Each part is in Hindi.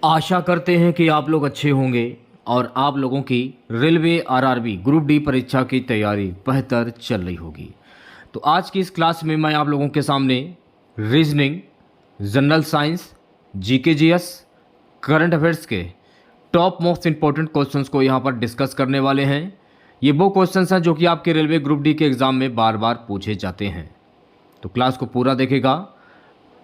आशा करते हैं कि आप लोग अच्छे होंगे और आप लोगों की रेलवे आरआरबी ग्रुप डी परीक्षा की तैयारी बेहतर चल रही होगी। तो आज की इस क्लास में मैं आप लोगों के सामने reasoning, general science, GK GS, current affairs के टॉप मोस्ट इंपॉर्टेंट क्वेश्चंस को यहाँ पर डिस्कस करने वाले हैं। ये वो क्वेश्चंस हैं जो कि आपके रेलवे ग्रुप डी के एग्ज़ाम में बार बार पूछे जाते हैं। तो क्लास को पूरा देखेगा।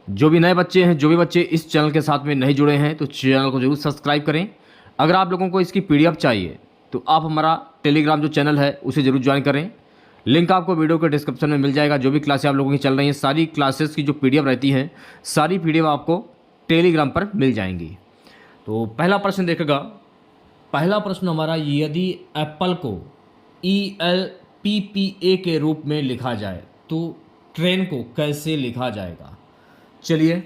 जो भी नए बच्चे हैं, जो भी बच्चे इस चैनल के साथ में नहीं जुड़े हैं, तो चैनल को जरूर सब्सक्राइब करें। अगर आप लोगों को इसकी पीडीएफ चाहिए तो आप हमारा टेलीग्राम जो चैनल है उसे जरूर ज्वाइन करें। लिंक आपको वीडियो के डिस्क्रिप्शन में मिल जाएगा। जो भी क्लासेस आप लोगों की चल रही हैं, सारी क्लासेस की जो पीडीएफ रहती हैं, सारी पीडीएफ आपको टेलीग्राम पर मिल जाएंगी। तो पहला प्रश्न देखेगा। पहला प्रश्न हमारा, यदि एप्पल को ELPPA के रूप में लिखा जाए तो ट्रेन को कैसे लिखा जाएगा? चलिए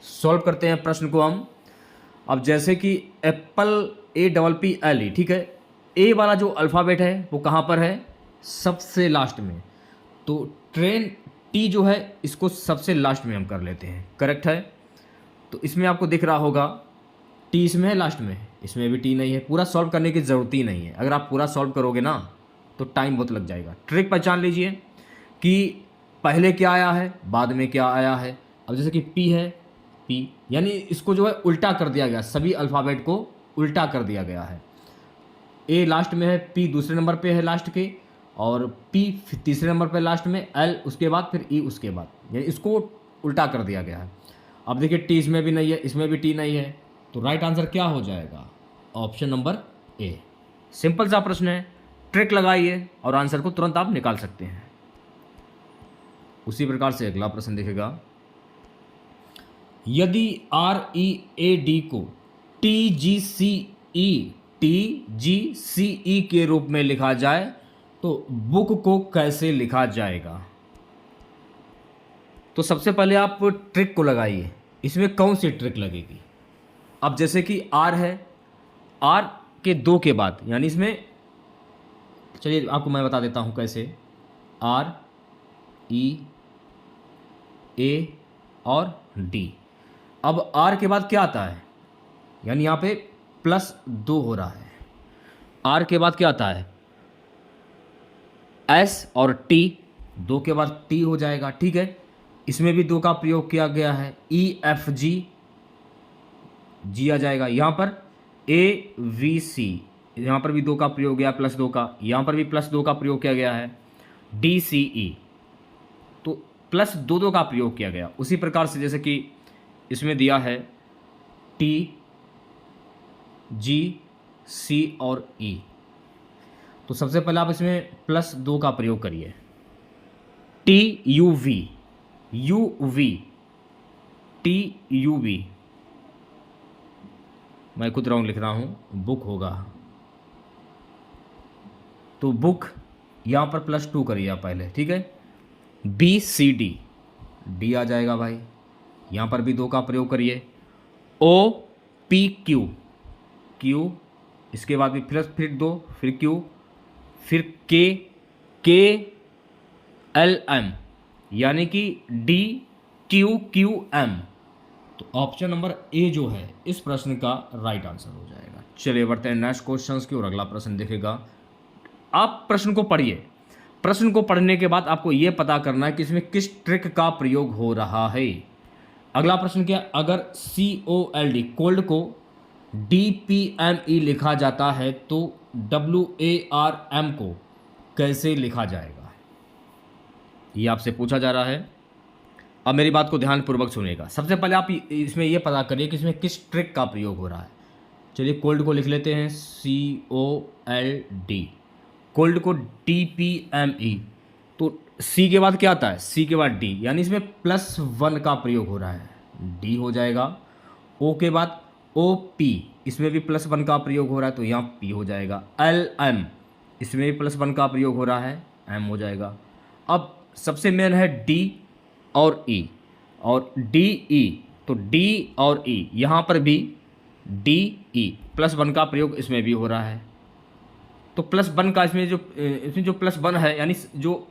सॉल्व करते हैं प्रश्न को हम। अब जैसे कि एप्पल APPLE, ठीक है। ए वाला जो अल्फ़ाबेट है वो कहाँ पर है? सबसे लास्ट में। तो ट्रेन टी जो है इसको सबसे लास्ट में हम कर लेते हैं, करेक्ट है। तो इसमें आपको दिख रहा होगा टी इसमें है लास्ट में, इसमें भी टी नहीं है। पूरा सॉल्व करने की ज़रूरत ही नहीं है। अगर आप पूरा सॉल्व करोगे ना तो टाइम बहुत लग जाएगा। ट्रिक पहचान लीजिए कि पहले क्या आया है, बाद में क्या आया है। अब जैसे कि पी है, पी यानी इसको जो है उल्टा कर दिया गया, सभी अल्फ़ाबेट को उल्टा कर दिया गया है। ए लास्ट में है, पी दूसरे नंबर पे है लास्ट के, और पी तीसरे नंबर पे लास्ट में, एल उसके बाद, फिर ई उसके बाद, यानी इसको उल्टा कर दिया गया है। अब देखिए टी इसमें भी नहीं है, इसमें भी टी नहीं है, तो राइट आंसर क्या हो जाएगा? ऑप्शन नंबर ए। सिंपल सा प्रश्न है, ट्रिक लगाइए और आंसर को तुरंत आप निकाल सकते हैं। उसी प्रकार से अगला प्रश्न देखेगा। यदि READ को TGCE के रूप में लिखा जाए तो बुक को कैसे लिखा जाएगा? तो सबसे पहले आप ट्रिक को लगाइए। इसमें कौन सी ट्रिक लगेगी? अब जैसे कि R है, R के दो के बाद, यानी इसमें, चलिए आपको मैं बता देता हूँ कैसे। REA और D। अब R के बाद क्या आता है? यानी यहाँ पे +2 हो रहा है। R के बाद क्या आता है? S और T, 2 के बाद T हो जाएगा, ठीक है। इसमें भी 2 का प्रयोग किया गया है। EFG, G आ जाएगा। यहाँ पर AVC, यहाँ पर भी 2 का प्रयोग गया, +2 का। यहाँ पर भी +2 का प्रयोग किया गया है। DCE, तो +2 का प्रयोग किया गया। उसी प्रकार से जैसे कि इसमें दिया है T, G, C और E, तो सबसे पहले आप इसमें +2 का प्रयोग करिए। TUV, UV, TUV, मैं खुद रॉन्ग लिख रहा हूँ, बुक होगा, तो बुक यहाँ पर +2 करिए आप पहले, ठीक है। BCD, D आ जाएगा भाई। यहाँ पर भी 2 का प्रयोग करिए। OPQ, Q, इसके बाद भी फिर 2, फिर Q, फिर KLM, यानी कि DQQM। तो ऑप्शन नंबर ए जो है इस प्रश्न का राइट आंसर हो जाएगा। चलिए बढ़ते हैं नेक्स्ट क्वेश्चन की और अगला प्रश्न देखेगा। आप प्रश्न को पढ़िए। प्रश्न को पढ़ने के बाद आपको यह पता करना है कि इसमें किस ट्रिक का प्रयोग हो रहा है। अगला प्रश्न क्या? अगर COLD, कोल्ड को DPME लिखा जाता है तो WARM को कैसे लिखा जाएगा? ये आपसे पूछा जा रहा है। अब मेरी बात को ध्यानपूर्वक सुनिएगा। सबसे पहले आप इसमें यह पता करिए कि इसमें किस ट्रिक का प्रयोग हो रहा है। चलिए कोल्ड को लिख लेते हैं, COLD, कोल्ड को DPME, तो C के बाद क्या आता है? C के बाद D, यानी इसमें +1 का प्रयोग हो रहा है, D हो जाएगा। O के बाद OP, इसमें भी +1 का प्रयोग हो रहा है, तो यहाँ P हो जाएगा। LM, इसमें भी +1 का प्रयोग हो रहा है, M हो जाएगा। अब सबसे मेन है D और E और DE, तो D और E, यहाँ पर भी DE, +1 का प्रयोग इसमें भी हो रहा है। तो +1 का इसमें जो +1 है, यानी जो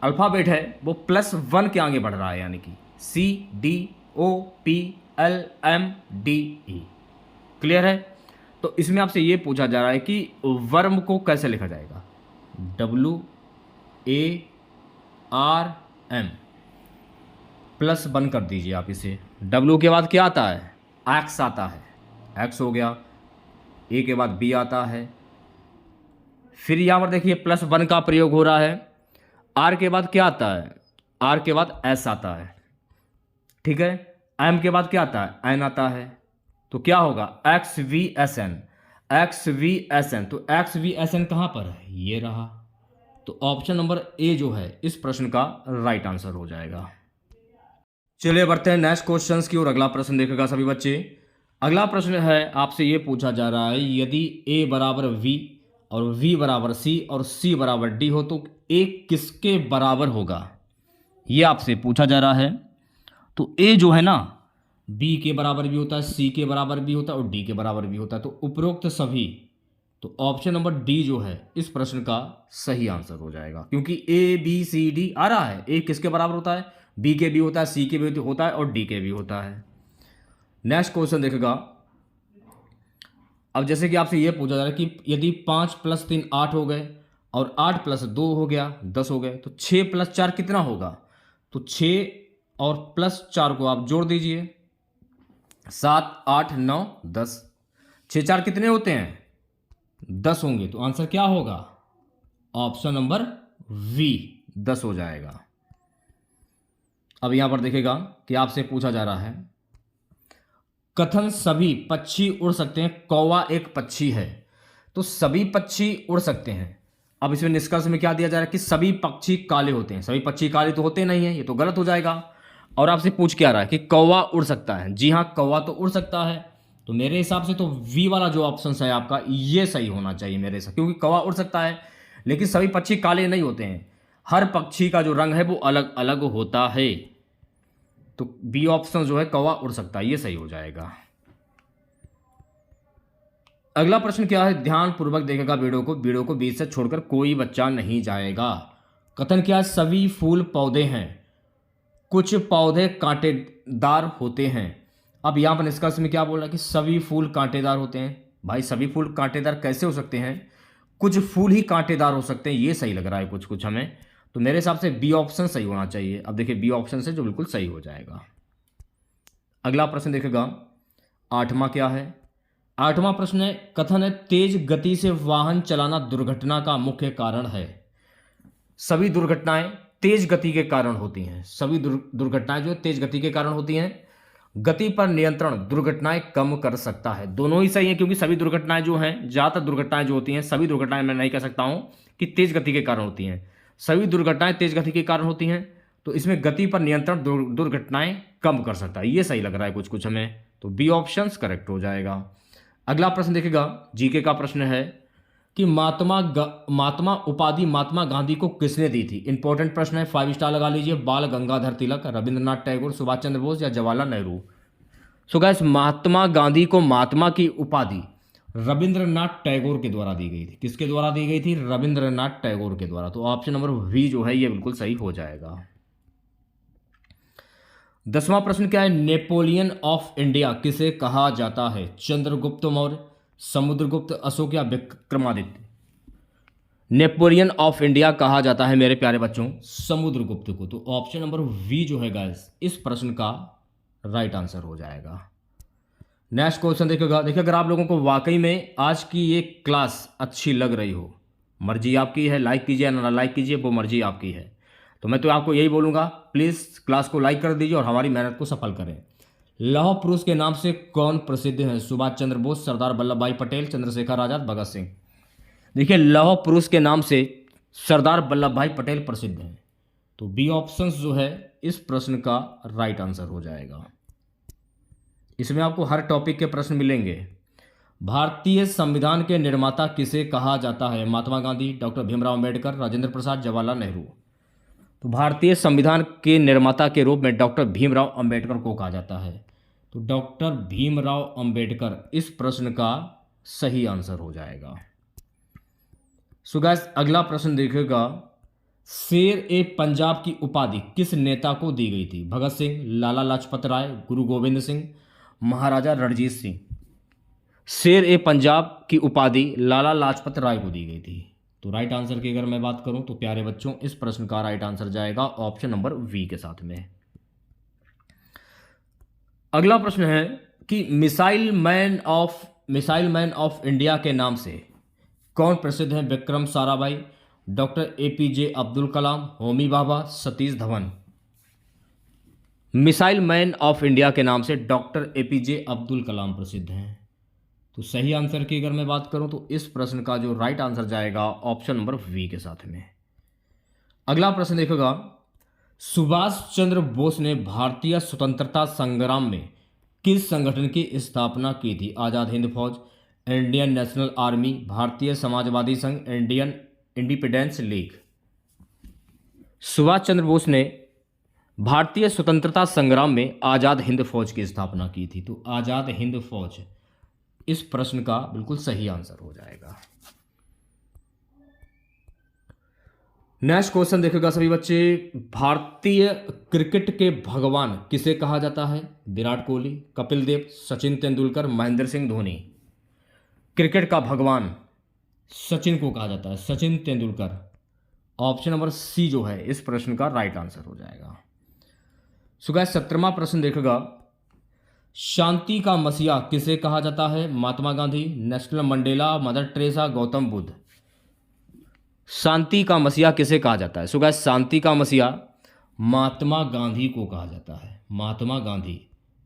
अल्फ़ाबेट है वो +1 के आगे बढ़ रहा है, यानी कि CDOPLMDE। क्लियर है। तो इसमें आपसे ये पूछा जा रहा है कि वर्म को कैसे लिखा जाएगा, WARM प्लस 1 कर दीजिए आप इसे। W के बाद क्या आता है, X आता है, X हो गया। A के बाद B आता है, फिर यहाँ पर देखिए प्लस 1 का प्रयोग हो रहा है। R के बाद क्या आता है, R के बाद S आता है, ठीक है। M के बाद क्या आता है, N आता है। तो क्या होगा, XVSN, XVSN। तो XVSN कहाँ पर है, ये रहा। तो ऑप्शन नंबर ए जो है इस प्रश्न का राइट आंसर हो जाएगा। चलिए बढ़ते हैं नेक्स्ट क्वेश्चंस की ओर। अगला प्रश्न देखेगा सभी बच्चे। अगला प्रश्न है, आपसे ये पूछा जा रहा है, यदि A बराबर V और V बराबर C और C बराबर D हो तो A किसके बराबर होगा, ये आपसे पूछा जा रहा है। तो A जो है ना B के बराबर भी होता है, C के बराबर भी होता है और D के बराबर भी होता है। तो उपरोक्त सभी, तो ऑप्शन नंबर डी जो है इस प्रश्न का सही आंसर हो जाएगा, क्योंकि ABCD आ रहा है। A किसके बराबर होता है, B के भी होता है, C के भी होता है और D के भी होता है। नेक्स्ट क्वेश्चन देखेगा। अब जैसे कि आपसे ये पूछा जा रहा है कि यदि 5 + 3 8 हो गए और 8 + 2 हो गया 10 हो गए, तो 6 + 4 कितना होगा। तो 6 और +4 को आप जोड़ दीजिए, 7 8 9 10। 6 4 कितने होते हैं, 10 होंगे। तो आंसर क्या होगा, ऑप्शन नंबर V 10 हो जाएगा। अब यहां पर देखेगा कि आपसे पूछा जा रहा है, कथन सभी पक्षी उड़ सकते हैं, कौवा एक पक्षी है। तो सभी पक्षी उड़ सकते हैं। अब इसमें निष्कर्ष में क्या दिया जा रहा है कि सभी पक्षी काले होते हैं। सभी पक्षी काले तो होते नहीं है, ये तो गलत हो जाएगा। और आपसे पूछ क्या रहा है कि कौवा उड़ सकता है। जी हाँ, कौवा तो उड़ सकता है। तो मेरे हिसाब से तो वी वाला जो ऑप्शन है आपका ये सही होना चाहिए मेरे हिसाब, क्योंकि कौवा उड़ सकता है लेकिन सभी पक्षी काले नहीं होते हैं। हर पक्षी का जो रंग है वो अलग अलग होता है। तो बी ऑप्शन जो है कौवा उड़ सकता है, ये सही हो जाएगा। अगला प्रश्न क्या है, ध्यान पूर्वक देखेगा वीडियो को बीच से छोड़कर कोई बच्चा नहीं जाएगा। कथन क्या है, सभी फूल पौधे हैं, कुछ पौधे कांटेदार होते हैं। अब यहां पर निष्कर्ष में क्या बोल रहा है कि सभी फूल कांटेदार होते हैं। भाई सभी फूल कांटेदार कैसे हो सकते हैं, कुछ फूल ही कांटेदार हो सकते हैं, ये सही लग रहा है कुछ कुछ हमें। तो मेरे हिसाब से बी ऑप्शन सही होना चाहिए। अब देखिए बी ऑप्शन से जो बिल्कुल सही हो जाएगा। अगला प्रश्न देखेगा, 8वां क्या है। 8वां प्रश्न है, कथन है तेज गति से वाहन चलाना दुर्घटना का मुख्य कारण है। सभी दुर्घटनाएं तेज गति के कारण होती हैं। सभी दुर्घटनाएं जो तेज गति के कारण होती हैं। गति पर नियंत्रण दुर्घटनाएं कम कर सकता है। दोनों ही सही हैं, क्योंकि सभी दुर्घटनाएं जो हैं, ज़्यादातर दुर्घटनाएं जो होती हैं, सभी दुर्घटनाएं मैं नहीं कह सकता हूं कि तेज गति के कारण होती हैं। सभी दुर्घटनाएं तेज गति के कारण होती हैं। तो इसमें गति पर नियंत्रण दुर्घटनाएं कम कर सकता है, ये सही लग रहा है कुछ कुछ हमें। तो बी ऑप्शन करेक्ट हो जाएगा। अगला प्रश्न देखेगा, जीके का प्रश्न है कि महात्मा उपाधि महात्मा गांधी को किसने दी थी। इंपॉर्टेंट प्रश्न है, 5 स्टार लगा लीजिए। बाल गंगाधर तिलक, रविंद्रनाथ टैगोर, सुभाष चंद्र बोस या जवाहरलाल नेहरू। सो गाइस, महात्मा गांधी को महात्मा की उपाधि रविंद्रनाथ टैगोर के द्वारा दी गई थी। किसके द्वारा दी गई थी, रविंद्रनाथ टैगोर के द्वारा। तो ऑप्शन नंबर वी जो है ये बिल्कुल सही हो जाएगा। 10वां प्रश्न क्या है, नेपोलियन ऑफ इंडिया किसे कहा जाता है। चंद्रगुप्त मौर्य, समुद्रगुप्त, अशोक या विक्रमादित्य। नेपोलियन ऑफ इंडिया कहा जाता है मेरे प्यारे बच्चों समुद्रगुप्त को। तो ऑप्शन नंबर वी जो है गाइस इस प्रश्न का राइट आंसर हो जाएगा। नेक्स्ट क्वेश्चन देखिएगा। देखिए अगर आप लोगों को वाकई में आज की ये क्लास अच्छी लग रही हो, मर्जी आपकी है, लाइक कीजिए या ना लाइक कीजिए, वो मर्जी आपकी है। तो मैं तो आपको यही बोलूँगा, प्लीज़ क्लास को लाइक कर दीजिए और हमारी मेहनत को सफल करें। लौह पुरुष के नाम से कौन प्रसिद्ध है। सुभाष चंद्र बोस, सरदार वल्लभ भाई पटेल, चंद्रशेखर आजाद, भगत सिंह। देखिए लौह पुरुष के नाम से सरदार वल्लभ भाई पटेल प्रसिद्ध हैं। तो बी ऑप्शन जो है इस प्रश्न का राइट आंसर हो जाएगा। इसमें आपको हर टॉपिक के प्रश्न मिलेंगे। भारतीय संविधान के निर्माता किसे कहा जाता है। महात्मा गांधी, डॉक्टर भीमराव अंबेडकर, राजेंद्र प्रसाद, जवाहरलाल नेहरू। तो भारतीय संविधान के निर्माता के रूप में डॉक्टर भीमराव अंबेडकर को कहा जाता है। तो डॉक्टर भीमराव अंबेडकर इस प्रश्न का सही आंसर हो जाएगा। सो गाइस अगला प्रश्न देखिएगा, शेर ए पंजाब की उपाधि किस नेता को दी गई थी। भगत सिंह, लाला लाजपत राय, गुरु गोविंद सिंह, महाराजा रणजीत सिंह। शेर ए पंजाब की उपाधि लाला लाजपत राय को दी गई थी। तो राइट आंसर की अगर मैं बात करूं तो प्यारे बच्चों इस प्रश्न का राइट आंसर जाएगा ऑप्शन नंबर वी के साथ में। अगला प्रश्न है कि मिसाइल मैन ऑफ इंडिया के नाम से कौन प्रसिद्ध है? Vikram Sarabhai, doctor APJ Abdul Kalam, Homi Bhabha, Satish Dhawan. Missile man of India के नाम से डॉक्टर एपीजे अब्दुल कलाम प्रसिद्ध हैं। तो सही आंसर की अगर मैं बात करूं तो इस प्रश्न का जो राइट आंसर जाएगा ऑप्शन नंबर वी के साथ में। अगला प्रश्न देखोगा, सुभाष चंद्र बोस ने भारतीय स्वतंत्रता संग्राम में किस संगठन की स्थापना की थी? आजाद हिंद फौज, इंडियन नेशनल आर्मी, भारतीय समाजवादी संघ, Indian independence league. Subhash Chandra Bose ने भारतीय स्वतंत्रता संग्राम में आजाद हिंद फौज की स्थापना की थी। तो आजाद हिंद फौज इस प्रश्न का बिल्कुल सही आंसर हो जाएगा। नेक्स्ट क्वेश्चन देखिएगा सभी बच्चे, भारतीय क्रिकेट के भगवान किसे कहा जाता है? विराट कोहली, कपिल देव, सचिन तेंदुलकर, महेंद्र सिंह धोनी। क्रिकेट का भगवान सचिन को कहा जाता है, Sachin Tendulkar. Option number C जो है इस प्रश्न का राइट आंसर हो जाएगा। सो गाइस 17वां प्रश्न देखिएगा, शांति का मसीहा किसे कहा जाता है? Mahatma Gandhi, Nelson Mandela, Mother Teresa, Gautam Buddha. शांति का मसीहा किसे कहा जाता है? सो गाइस शांति का मसीहा महात्मा गांधी को कहा जाता है, महात्मा गांधी।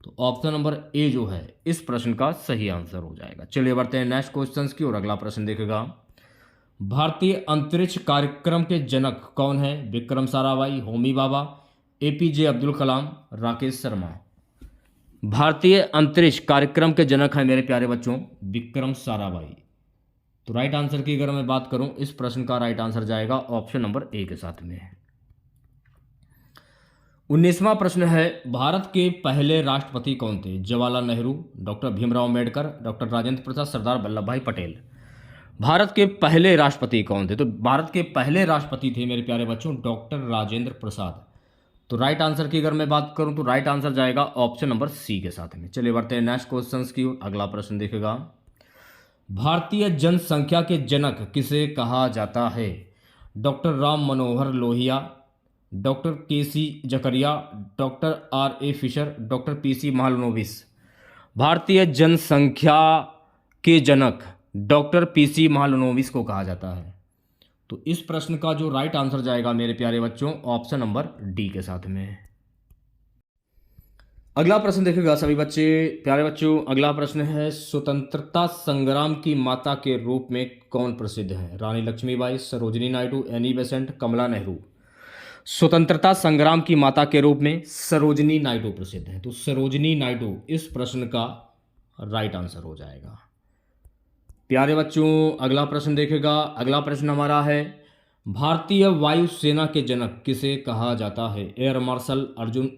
तो ऑप्शन नंबर ए जो है इस प्रश्न का सही आंसर हो जाएगा। चलिए बढ़ते हैं नेक्स्ट क्वेश्चन की और अगला प्रश्न देखेगा, भारतीय अंतरिक्ष कार्यक्रम के जनक कौन है? विक्रम साराभाई, होमी भाभा, एपीजे अब्दुल कलाम, राकेश शर्मा। भारतीय अंतरिक्ष कार्यक्रम के जनक हैं मेरे प्यारे बच्चों विक्रम साराभाई। तो राइट आंसर की अगर मैं बात करूं इस प्रश्न का राइट आंसर जाएगा ऑप्शन नंबर ए के साथ में। 19वां प्रश्न है, भारत के पहले राष्ट्रपति कौन थे? जवाहरलाल नेहरू, डॉक्टर भीमराव अम्बेडकर, डॉक्टर राजेंद्र प्रसाद, सरदार वल्लभ भाई पटेल। भारत के पहले राष्ट्रपति कौन थे? तो भारत के पहले राष्ट्रपति थे मेरे प्यारे बच्चों डॉक्टर राजेंद्र प्रसाद। तो राइट आंसर की अगर मैं बात करूं तो राइट आंसर जाएगा ऑप्शन नंबर सी के साथ में। चलिए बढ़ते हैं नेक्स्ट क्वेश्चंस की ओर। अगला प्रश्न देखेगा, भारतीय जनसंख्या के जनक किसे कहा जाता है? Doctor Ram Manohar Lohia, doctor KC Zechariah, doctor R A Fisher, doctor PC Mahalanobis. भारतीय जनसंख्या के जनक डॉक्टर पीसी महालनोबिस को कहा जाता है। तो इस प्रश्न का जो राइट आंसर जाएगा मेरे प्यारे बच्चों ऑप्शन नंबर डी के साथ में। अगला प्रश्न देखिएगा सभी बच्चे प्यारे बच्चों, अगला प्रश्न है, स्वतंत्रता संग्राम की माता के रूप में कौन प्रसिद्ध है? रानी लक्ष्मीबाई, सरोजिनी नायडू, एनी बेसेंट, कमला नेहरू। स्वतंत्रता संग्राम की माता के रूप में सरोजिनी नायडू प्रसिद्ध है। तो सरोजिनी नायडू इस प्रश्न का राइट आंसर हो जाएगा। प्यारे बच्चों अगला प्रश्न देखेगा, अगला प्रश्न हमारा है, भारतीय वायुसेना के जनक किसे कहा जाता है? Air marshal Arjun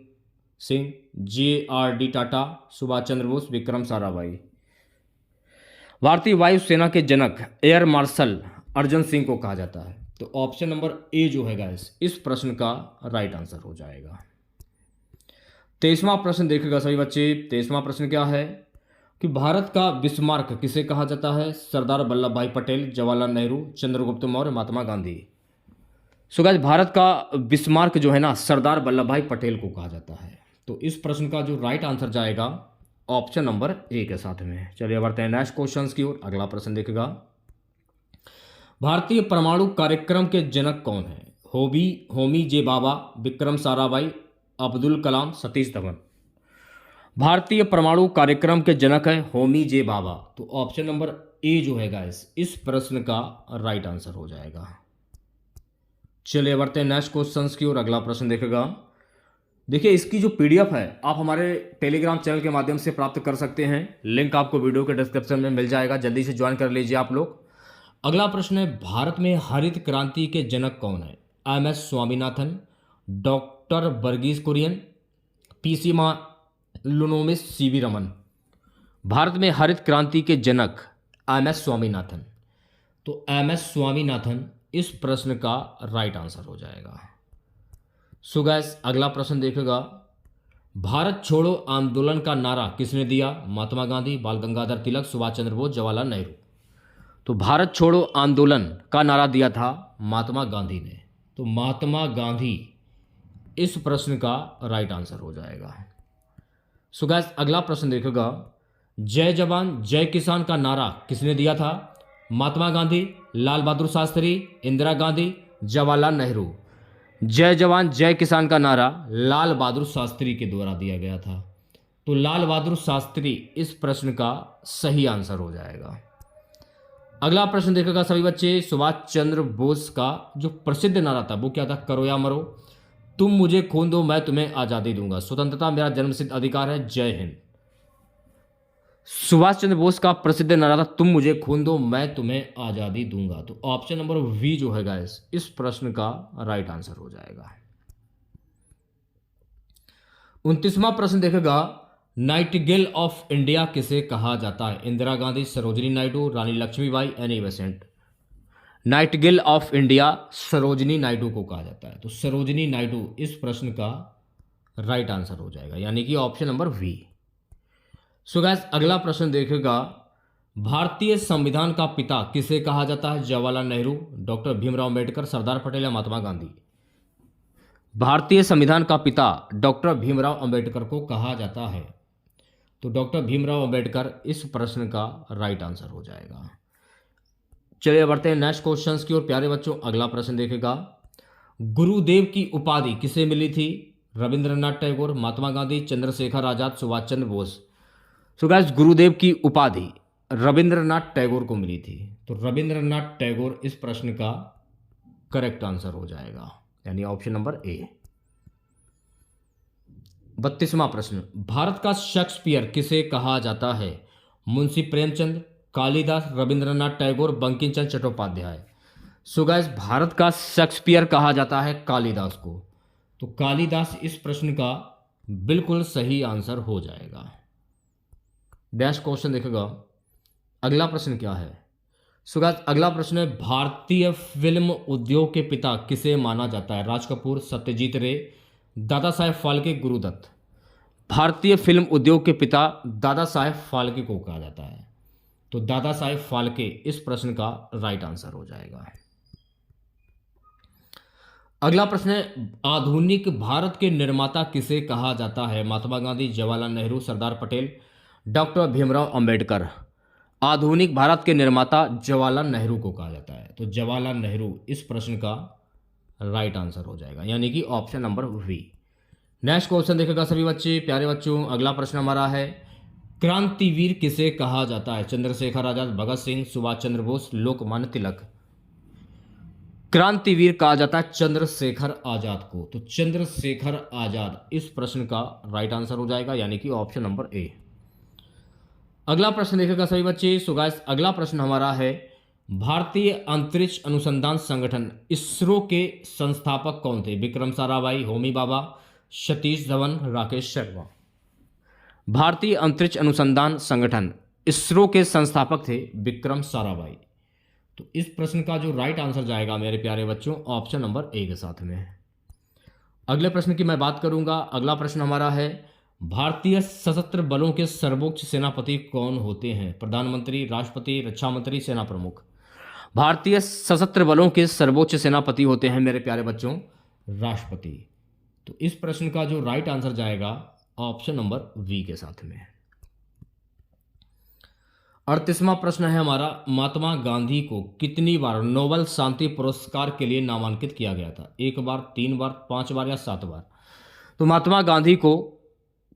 Singh, JRD Tata, Subhash Chandra Bose, Vikram Sarabhai. भारतीय वायुसेना के जनक एयर मार्शल अर्जुन सिंह को कहा जाता है। तो ऑप्शन नंबर ए जो है गाइस इस प्रश्न का राइट आंसर हो जाएगा। 23वां प्रश्न देखेगा सभी बच्चे। 23वां प्रश्न क्या है कि भारत का बिस्मार्क किसे कहा जाता है? सरदार वल्लभ भाई पटेल, जवाहरलाल नेहरू, चंद्रगुप्त मौर्य, महात्मा गांधी। सो गाइस भारत का बिस्मार्क जो है ना सरदार वल्लभ भाई पटेल को कहा जाता है। तो इस प्रश्न का जो राइट आंसर जाएगा ऑप्शन नंबर ए के साथ में। चलिए बढ़ते हैं नेक्स्ट क्वेश्चंस की ओर। अगला प्रश्न देखेगा, भारतीय परमाणु कार्यक्रम के जनक कौन है? होमी जे बाबा, विक्रम साराभाई, अब्दुल कलाम, सतीश धवन। भारतीय परमाणु कार्यक्रम के जनक है होमी जे बाबा। तो ऑप्शन नंबर ए जो है गाइस इस प्रश्न का राइट आंसर हो जाएगा। चलिए बढ़ते हैं नेक्स्ट क्वेश्चंस की ओर। अगला प्रश्न देखेगा, देखिए इसकी जो PDF है आप हमारे टेलीग्राम चैनल के माध्यम से प्राप्त कर सकते हैं। लिंक आपको वीडियो के डिस्क्रिप्शन में मिल जाएगा, जल्दी से ज्वाइन कर लीजिए आप लोग। अगला प्रश्न है, भारत में हरित क्रांति के जनक कौन है? MS Swaminathan, doctor Verghese Kurien, PC Mahalanobis, CV Raman. Bharat में हरित क्रांति के जनक MS स्वामीनाथन। तो MS स्वामीनाथन इस प्रश्न का राइट आंसर हो जाएगा। सो गाइस अगला प्रश्न देखेगा, भारत छोड़ो आंदोलन का नारा किसने दिया? महात्मा गांधी, बाल गंगाधर तिलक, सुभाष चंद्र बोस, जवाहरलाल नेहरू। तो भारत छोड़ो आंदोलन का नारा दिया था महात्मा गांधी ने। तो महात्मा गांधी इस प्रश्न का राइट आंसर हो जाएगा। सो गाइस अगला प्रश्न देखोगा, जय जवान जय किसान का नारा किसने दिया था? महात्मा गांधी, लाल बहादुर शास्त्री, इंदिरा गांधी, जवाहरलाल नेहरू। जय जवान जय किसान का नारा लाल बहादुर शास्त्री के द्वारा दिया गया था। तो लाल बहादुर शास्त्री इस प्रश्न का सही आंसर हो जाएगा। अगला प्रश्न देखेगा सभी बच्चे, सुभाष चंद्र बोस का जो प्रसिद्ध नारा था वो क्या था? करो या मरो, तुम मुझे खून दो मैं तुम्हें आजादी दूंगा, स्वतंत्रता मेरा जन्मसिद्ध अधिकार है, जय हिंद। सुभाष चंद्र बोस का प्रसिद्ध नारा था तुम मुझे खून दो मैं तुम्हें आजादी दूंगा। तो ऑप्शन नंबर वी जो है गाइस इस प्रश्न का राइट आंसर हो जाएगा। 29वां प्रश्न देखेगा, नाइटिंगेल ऑफ इंडिया किसे कहा जाता है? Indira Gandhi, Sarojini Naidu, Rani Laxmibai, Annie Besant. Nightingale of India Sarojini Naidu को कहा जाता है। तो सरोजिनी नायडू इस प्रश्न का राइट आंसर हो जाएगा, यानी कि option number B. So guys अगला प्रश्न देखेगा, भारतीय संविधान का पिता किसे कहा जाता है? जवाहरलाल नेहरू, डॉक्टर भीमराव अंबेडकर, सरदार पटेल या महात्मा गांधी। भारतीय संविधान का पिता डॉक्टर भीमराव अंबेडकर को कहा जाता है। तो डॉक्टर भीमराव अंबेडकर इस प्रश्न का राइट आंसर हो जाएगा। चलिए बढ़ते हैं नेक्स्ट क्वेश्चंस की ओर प्यारे बच्चों। अगला प्रश्न देखेगा, गुरुदेव की उपाधि किसे मिली थी? रविंद्रनाथ टैगोर, महात्मा गांधी, चंद्रशेखर आजाद, सुभाष चंद्र बोस। सो गाइस गुरुदेव की उपाधि रविंद्रनाथ टैगोर को मिली थी। तो रविंद्रनाथ टैगोर इस प्रश्न का करेक्ट आंसर हो जाएगा, यानी ऑप्शन नंबर ए। 32वां प्रश्न, भारत का शेक्सपियर किसे कहा जाता है? मुंशी प्रेमचंद, कालिदास, रविंद्रनाथ टैगोर, बंकिम चंद्र चट्टोपाध्याय। सो गाइस भारत का शेक्सपियर कहा जाता है कालिदास को। तो कालिदास इस प्रश्न का बिल्कुल सही आंसर हो जाएगा। डैश क्वेश्चन देखेगा, अगला प्रश्न क्या है? सो गाइस अगला प्रश्न है, भारतीय फिल्म उद्योग के पिता किसे माना जाता है? राज कपूर, सत्यजीत रे, दादा साहेब फाल्के, गुरुदत्त। भारतीय फिल्म उद्योग के पिता दादा साहेब फाल्के को कहा जाता है। तो दादा साहेब फाल्के इस प्रश्न का राइट आंसर हो जाएगा। अगला प्रश्न है, आधुनिक भारत के निर्माता किसे कहा जाता है? महात्मा गांधी, जवाहरलाल नेहरू, सरदार पटेल, डॉक्टर भीमराव अंबेडकर। आधुनिक भारत के निर्माता जवाहरलाल नेहरू को कहा जाता है। तो जवाहरलाल नेहरू इस प्रश्न का राइट आंसर हो जाएगा, यानी कि option number B. Next question देखेगा सभी बच्चे प्यारे बच्चों। अगला प्रश्न हमारा है, क्रांतिवीर किसे कहा जाता है? चंद्रशेखर आजाद, भगत सिंह, सुभाष चंद्र बोस, लोकमान्य तिलक। क्रांतिवीर कहा जाता है चंद्रशेखर आजाद को। तो चंद्रशेखर आजाद इस प्रश्न का राइट आंसर हो जाएगा, यानी कि ऑप्शन नंबर ए। अगला प्रश्न देखेगा सभी बच्चे। सो गाइस अगला प्रश्न हमारा है, भारतीय अंतरिक्ष अनुसंधान संगठन इसरो के संस्थापक कौन थे? विक्रम साराभाई, होमी भाभा, सतीश धवन, राकेश शर्मा। भारतीय अंतरिक्ष अनुसंधान संगठन इसरो के संस्थापक थे विक्रम साराभाई। तो इस प्रश्न का जो राइट आंसर जाएगा मेरे प्यारे बच्चों ऑप्शन नंबर ए के साथ में। अगले प्रश्न की मैं बात करूंगा। अगला प्रश्न हमारा है, भारतीय सशस्त्र बलों के सर्वोच्च सेनापति कौन होते हैं? प्रधानमंत्री, राष्ट्रपति, रक्षा मंत्री, सेना प्रमुख। भारतीय सशस्त्र बलों के सर्वोच्च सेनापति होते हैं मेरे प्यारे बच्चों राष्ट्रपति। तो इस प्रश्न का जो राइट आंसर जाएगा ऑप्शन नंबर वी के साथ में। 38वां प्रश्न है हमारा, महात्मा गांधी को कितनी बार नोबेल शांति पुरस्कार के लिए नामांकित किया गया था? 1 बार, 3 बार, 5 बार या 7 बार? तो महात्मा गांधी को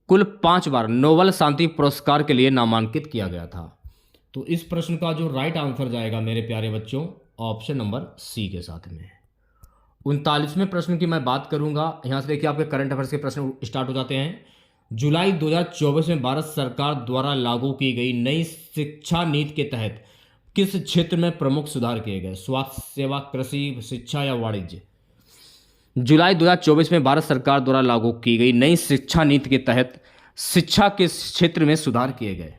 कुल 5 बार नोबेल शांति पुरस्कार के लिए नामांकित किया गया था। तो इस प्रश्न का जो राइट आंसर जाएगा मेरे प्यारे बच्चों ऑप्शन नंबर सी के साथ में। 39वें प्रश्न की मैं बात करूंगा। यहां से देखिए आपके करंट अफेयर्स के प्रश्न स्टार्ट हो जाते हैं। जुलाई 2024 में भारत सरकार द्वारा लागू की गई नई शिक्षा नीति के तहत किस क्षेत्र में प्रमुख सुधार किए गए? स्वास्थ्य सेवा, कृषि, शिक्षा या वाणिज्य? जुलाई 2024 में भारत सरकार द्वारा लागू की गई नई शिक्षा नीति के तहत शिक्षा के क्षेत्र में सुधार किए गए।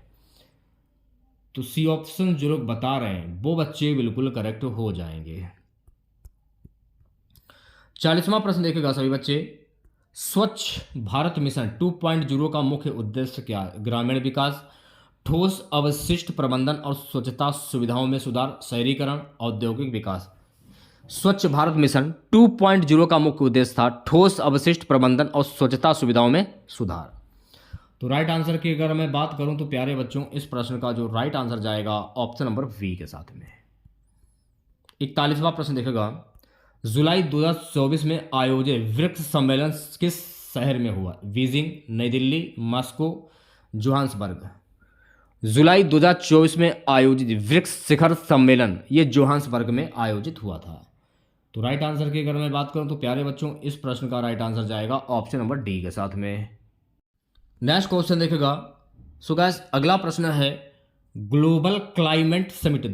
तो सी ऑप्शन जो लोग बता रहे हैं वो बच्चे बिल्कुल करेक्ट हो जाएंगे। 40वां प्रश्न देखेगा सभी बच्चे, स्वच्छ भारत मिशन 2.0 का मुख्य उद्देश्य क्या है? ग्रामीण विकास, ठोस अवशिष्ट प्रबंधन और स्वच्छता सुविधाओं में सुधार, शहरीकरण, औद्योगिक विकास। स्वच्छ भारत मिशन 2.0 का मुख्य उद्देश्य था ठोस अवशिष्ट प्रबंधन और स्वच्छता सुविधाओं में सुधार। तो राइट आंसर की अगर मैं बात करूं तो प्यारे बच्चों, इस प्रश्न का जो राइट आंसर जाएगा ऑप्शन नंबर वी के साथ में। 41वां प्रश्न देखेगा, जुलाई 2024 में आयोजित वृक्ष सम्मेलन किस शहर में हुआ? बीजिंग, नई दिल्ली, मॉस्को, जोहान्सबर्ग। जुलाई 2024 में आयोजित वृक्ष शिखर सम्मेलन ये जोहान्सबर्ग में आयोजित हुआ था। तो राइट आंसर की अगर मैं बात करूं तो प्यारे बच्चों, इस प्रश्न का राइट आंसर जाएगा ऑप्शन नंबर डी के साथ में। नेक्स्ट क्वेश्चन देखेगा। सो गाइस, अगला प्रश्न है, ग्लोबल क्लाइमेट समिट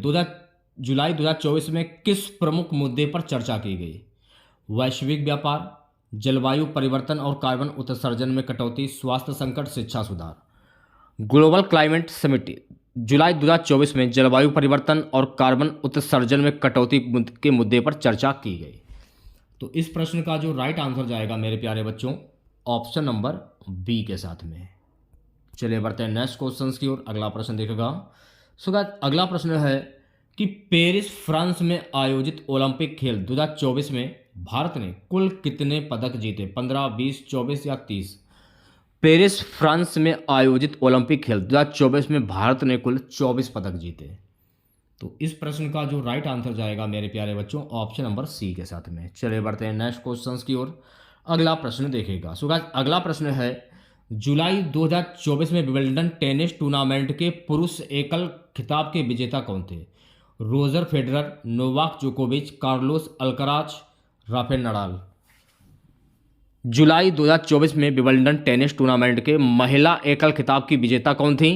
जुलाई 2024 में किस प्रमुख मुद्दे पर चर्चा की गई? वैश्विक व्यापार, जलवायु परिवर्तन और कार्बन उत्सर्जन में कटौती, स्वास्थ्य संकट, शिक्षा सुधार। ग्लोबल क्लाइमेट समिट जुलाई 2024 में जलवायु परिवर्तन और कार्बन उत्सर्जन में कटौती के मुद्दे पर चर्चा की गई। तो इस प्रश्न का जो राइट आंसर जाएगा मेरे प्यारे बच्चों, ऑप्शन नंबर बी के साथ में। चलिए बढ़ते हैं नेक्स्ट क्वेश्चन की ओर। अगला प्रश्न देखेगा। सो गाइस, अगला प्रश्न है कि पेरिस फ्रांस में आयोजित ओलंपिक खेल 2024 में भारत ने कुल कितने पदक जीते? 15, 20, 24 या 30? पेरिस फ्रांस में आयोजित ओलंपिक खेल 2024 में भारत ने कुल 24 पदक जीते। तो इस प्रश्न का जो राइट आंसर जाएगा मेरे प्यारे बच्चों, ऑप्शन नंबर सी के साथ में। चलिए बढ़ते हैं नेक्स्ट क्वेश्चन की ओर। अगला प्रश्न देखेगा। सो गाइस, अगला प्रश्न है, जुलाई 2024 में विंबलडन टेनिस टूर्नामेंट के पुरुष एकल खिताब के विजेता कौन थे? रोजर फेडरर, नोवाक जोकोविच, कार्लोस अल्कराज, राफेल नडाल। जुलाई 2024 में विंबलडन टेनिस टूर्नामेंट के महिला एकल खिताब की विजेता कौन थी?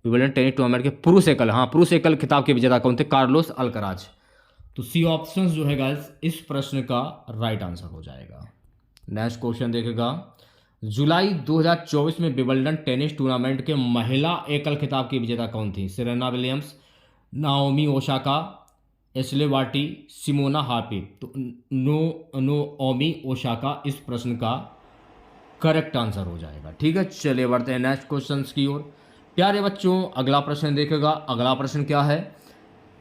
विंबलडन टेनिस टूर्नामेंट के पुरुष एकल खिताब के विजेता कौन थे? Carlos Alcaraz. तो सी ऑप्शन जो है गाइस, इस प्रश्न का राइट आंसर हो जाएगा। नेक्स्ट क्वेश्चन देखेगा। जुलाई 2024 में विंबलडन टेनिस टूर्नामेंट के महिला एकल खिताब की विजेता कौन थी? Serena Williams, Naomi Osaka, Ashleigh Barty, Simona Halep. तो नाओमी ओसाका इस प्रश्न का करेक्ट आंसर हो जाएगा। ठीक है, चलिए बढ़ते हैं नेक्स्ट क्वेश्चन की ओर। प्यारे बच्चों, अगला प्रश्न देखेगा। अगला प्रश्न क्या है?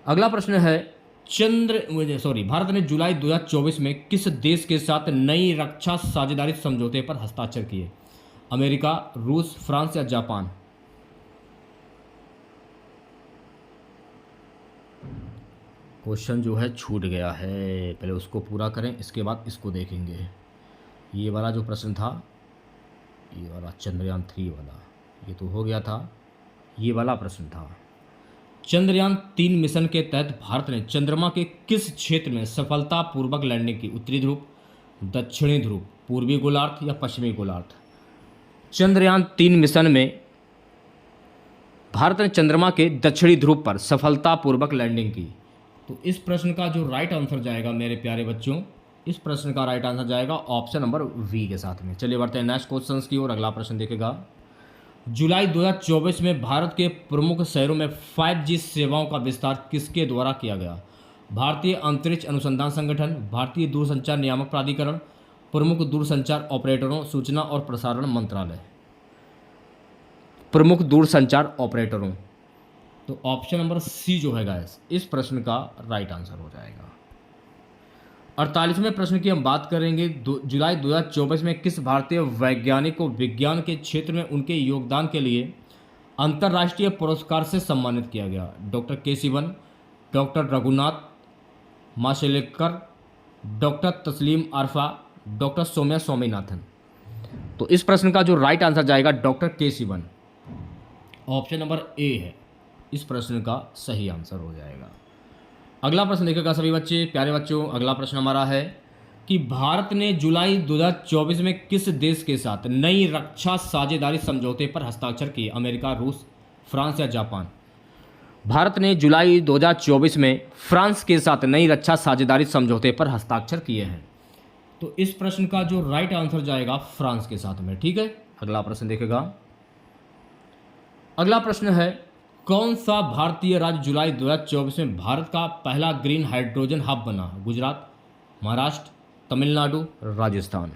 अगला प्रश्न है, भारत ने जुलाई 2024 में किस देश के साथ नई रक्षा साझेदारी समझौते पर हस्ताक्षर किए? अमेरिका, रूस, फ्रांस या जापान? क्वेश्चन जो है छूट गया है, पहले उसको पूरा करें, इसके बाद इसको देखेंगे। ये वाला जो प्रश्न था, ये वाला चंद्रयान 3 वाला, ये तो हो गया था। ये वाला प्रश्न था, चंद्रयान 3 मिशन के तहत भारत ने चंद्रमा के किस क्षेत्र में सफलतापूर्वक लैंडिंग की? उत्तरी ध्रुव, दक्षिणी ध्रुव, पूर्वी गोलार्ध या पश्चिमी गोलार्ध? चंद्रयान 3 मिशन में भारत ने चंद्रमा के दक्षिणी ध्रुव पर सफलतापूर्वक लैंडिंग की। तो इस प्रश्न का जो राइट आंसर जाएगा मेरे प्यारे बच्चों, इस प्रश्न का राइट आंसर जाएगा ऑप्शन नंबर वी के साथ में। चलिए बढ़ते हैं नेक्स्ट क्वेश्चन की ओर। अगला प्रश्न देखेगा। जुलाई 2024 में भारत के प्रमुख शहरों में 5G सेवाओं का विस्तार किसके द्वारा किया गया? भारतीय अंतरिक्ष अनुसंधान संगठन, भारतीय दूरसंचार नियामक प्राधिकरण, प्रमुख दूरसंचार ऑपरेटरों, सूचना और प्रसारण मंत्रालय। प्रमुख दूरसंचार ऑपरेटरों। तो ऑप्शन नंबर सी जो है गाइस, इस प्रश्न का राइट आंसर हो जाएगा। 48वें प्रश्न की हम बात करेंगे। जुलाई 2024 में किस भारतीय वैज्ञानिक को विज्ञान के क्षेत्र में उनके योगदान के लिए अंतर्राष्ट्रीय पुरस्कार से सम्मानित किया गया? डॉक्टर के सिवन, डॉक्टर रघुनाथ माशेलकर, डॉक्टर तस्लीम आरफा, डॉक्टर सौम्या स्वामीनाथन। तो इस प्रश्न का जो राइट आंसर जाएगा डॉक्टर के सिवन। ऑप्शन नंबर ए है इस प्रश्न का सही आंसर हो जाएगा। अगला प्रश्न देखेगा सभी बच्चे, प्यारे बच्चों। अगला प्रश्न हमारा है कि भारत ने जुलाई 2024 में किस देश के साथ नई रक्षा साझेदारी समझौते पर हस्ताक्षर किए? अमेरिका, रूस, फ्रांस या जापान? भारत ने जुलाई 2024 में फ्रांस के साथ नई रक्षा साझेदारी समझौते पर हस्ताक्षर किए हैं। तो इस प्रश्न का जो राइट आंसर जाएगा फ्रांस के साथ में। ठीक है, अगला प्रश्न देखेगा। अगला प्रश्न है, कौन सा भारतीय राज्य जुलाई 2024 में भारत का पहला ग्रीन हाइड्रोजन हब बना? गुजरात, महाराष्ट्र, तमिलनाडु, राजस्थान।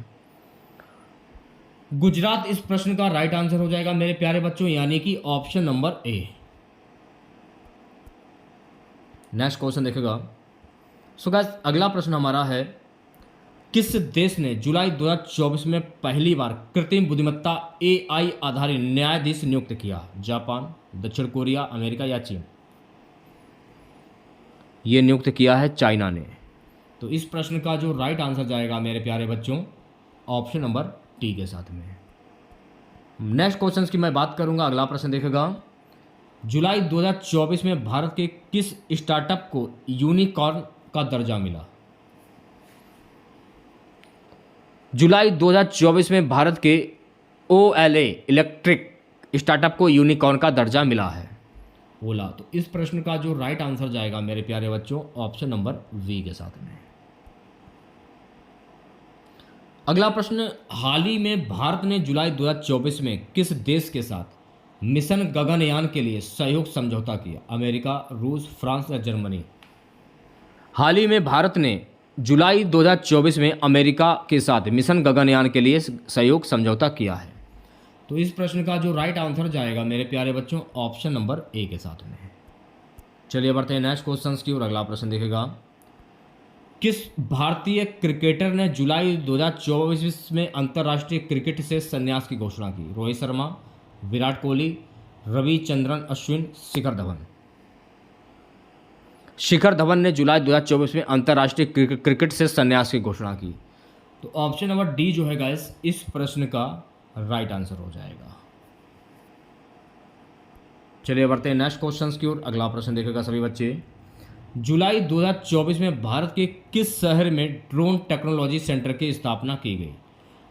गुजरात इस प्रश्न का राइट आंसर हो जाएगा मेरे प्यारे बच्चों, यानी कि option number A. Next question देखेगा। सो गाइस अगला प्रश्न हमारा है, किस देश ने जुलाई 2024 में पहली बार कृत्रिम बुद्धिमत्ता AI आधारित न्यायाधीश नियुक्त किया? जापान, दक्षिण कोरिया, अमेरिका या चीन? ये नियुक्त किया है चाइना ने। तो इस प्रश्न का जो राइट आंसर जाएगा मेरे प्यारे बच्चों, ऑप्शन नंबर टी के साथ में। नेक्स्ट क्वेश्चन की मैं बात करूंगा। अगला प्रश्न देखेगा, जुलाई 2024 में भारत के किस स्टार्टअप को यूनिकॉर्न का दर्जा मिला? जुलाई 2024 में भारत के OLA इलेक्ट्रिक स्टार्टअप को यूनिकॉर्न का दर्जा मिला है, ओला। तो इस प्रश्न का जो राइट आंसर जाएगा मेरे प्यारे बच्चों, ऑप्शन नंबर वी के साथ में। अगला प्रश्न, हाल ही में भारत ने जुलाई 2024 में किस देश के साथ मिशन गगनयान के लिए सहयोग समझौता किया? अमेरिका, रूस, फ्रांस या जर्मनी? हाल ही में भारत ने जुलाई 2024 में अमेरिका के साथ मिशन गगनयान के लिए सहयोग समझौता किया है। तो इस प्रश्न का जो राइट आंसर जाएगा मेरे प्यारे बच्चों, ऑप्शन नंबर ए के साथ में। चलिए बढ़ते हैं नेक्स्ट क्वेश्चन की और। अगला प्रश्न देखेगा, किस भारतीय क्रिकेटर ने जुलाई 2024 में अंतर्राष्ट्रीय क्रिकेट से संन्यास की घोषणा की? रोहित शर्मा, विराट कोहली, रविचंद्रन अश्विन, शिखर धवन? शिखर धवन ने जुलाई 2024 में अंतर्राष्ट्रीय क्रिकेट से संन्यास की घोषणा की। तो ऑप्शन नंबर डी जो है गाइस, इस प्रश्न का राइट आंसर हो जाएगा। चलिए बढ़ते हैं नेक्स्ट क्वेश्चन की ओर। अगला प्रश्न देखेगा सभी बच्चे, जुलाई 2024 में भारत के किस शहर में ड्रोन टेक्नोलॉजी सेंटर की स्थापना की गई?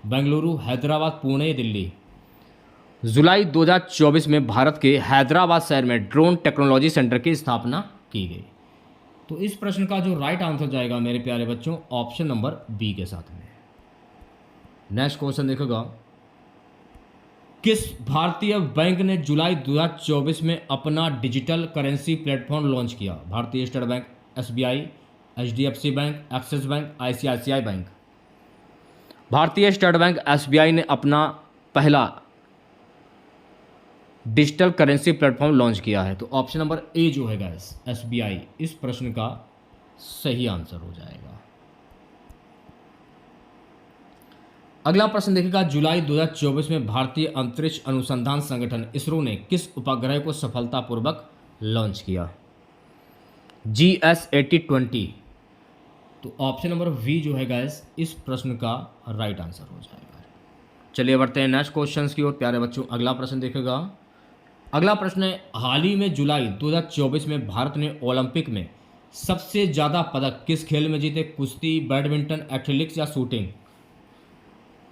बेंगलुरु, हैदराबाद, पुणे, दिल्ली? जुलाई 2024 में भारत के हैदराबाद शहर में ड्रोन टेक्नोलॉजी सेंटर की स्थापना की गई। तो इस प्रश्न का जो राइट आंसर जाएगा मेरे प्यारे बच्चों, ऑप्शन नंबर बी के साथ में। नेक्स्ट क्वेश्चन देखेगा, किस भारतीय बैंक ने जुलाई 2024 में अपना डिजिटल करेंसी प्लेटफॉर्म लॉन्च किया? भारतीय state bank, SBI, HDFC bank, axis bank, ICICI bank? भारतीय स्टेट बैंक SBI ने अपना पहला डिजिटल करेंसी प्लेटफॉर्म लॉन्च किया है। तो ऑप्शन नंबर ए जो है गाइस, SBI, इस प्रश्न का सही आंसर हो जाएगा। अगला प्रश्न देखिएगा, जुलाई 2024 में भारतीय अंतरिक्ष अनुसंधान संगठन इसरो ने किस उपग्रह को सफलतापूर्वक लॉन्च किया? GS8020। तो ऑप्शन नंबर वी जो है गाइस, इस प्रश्न का राइट आंसर हो जाएगा। चलिए बढ़ते हैं नेक्स्ट क्वेश्चन की ओर प्यारे बच्चों। अगला प्रश्न देखेगा, अगला प्रश्न है, हाल ही में जुलाई 2024 में भारत ने ओलंपिक में सबसे ज़्यादा पदक किस खेल में जीते? कुश्ती, बैडमिंटन, एथलेटिक्स या शूटिंग?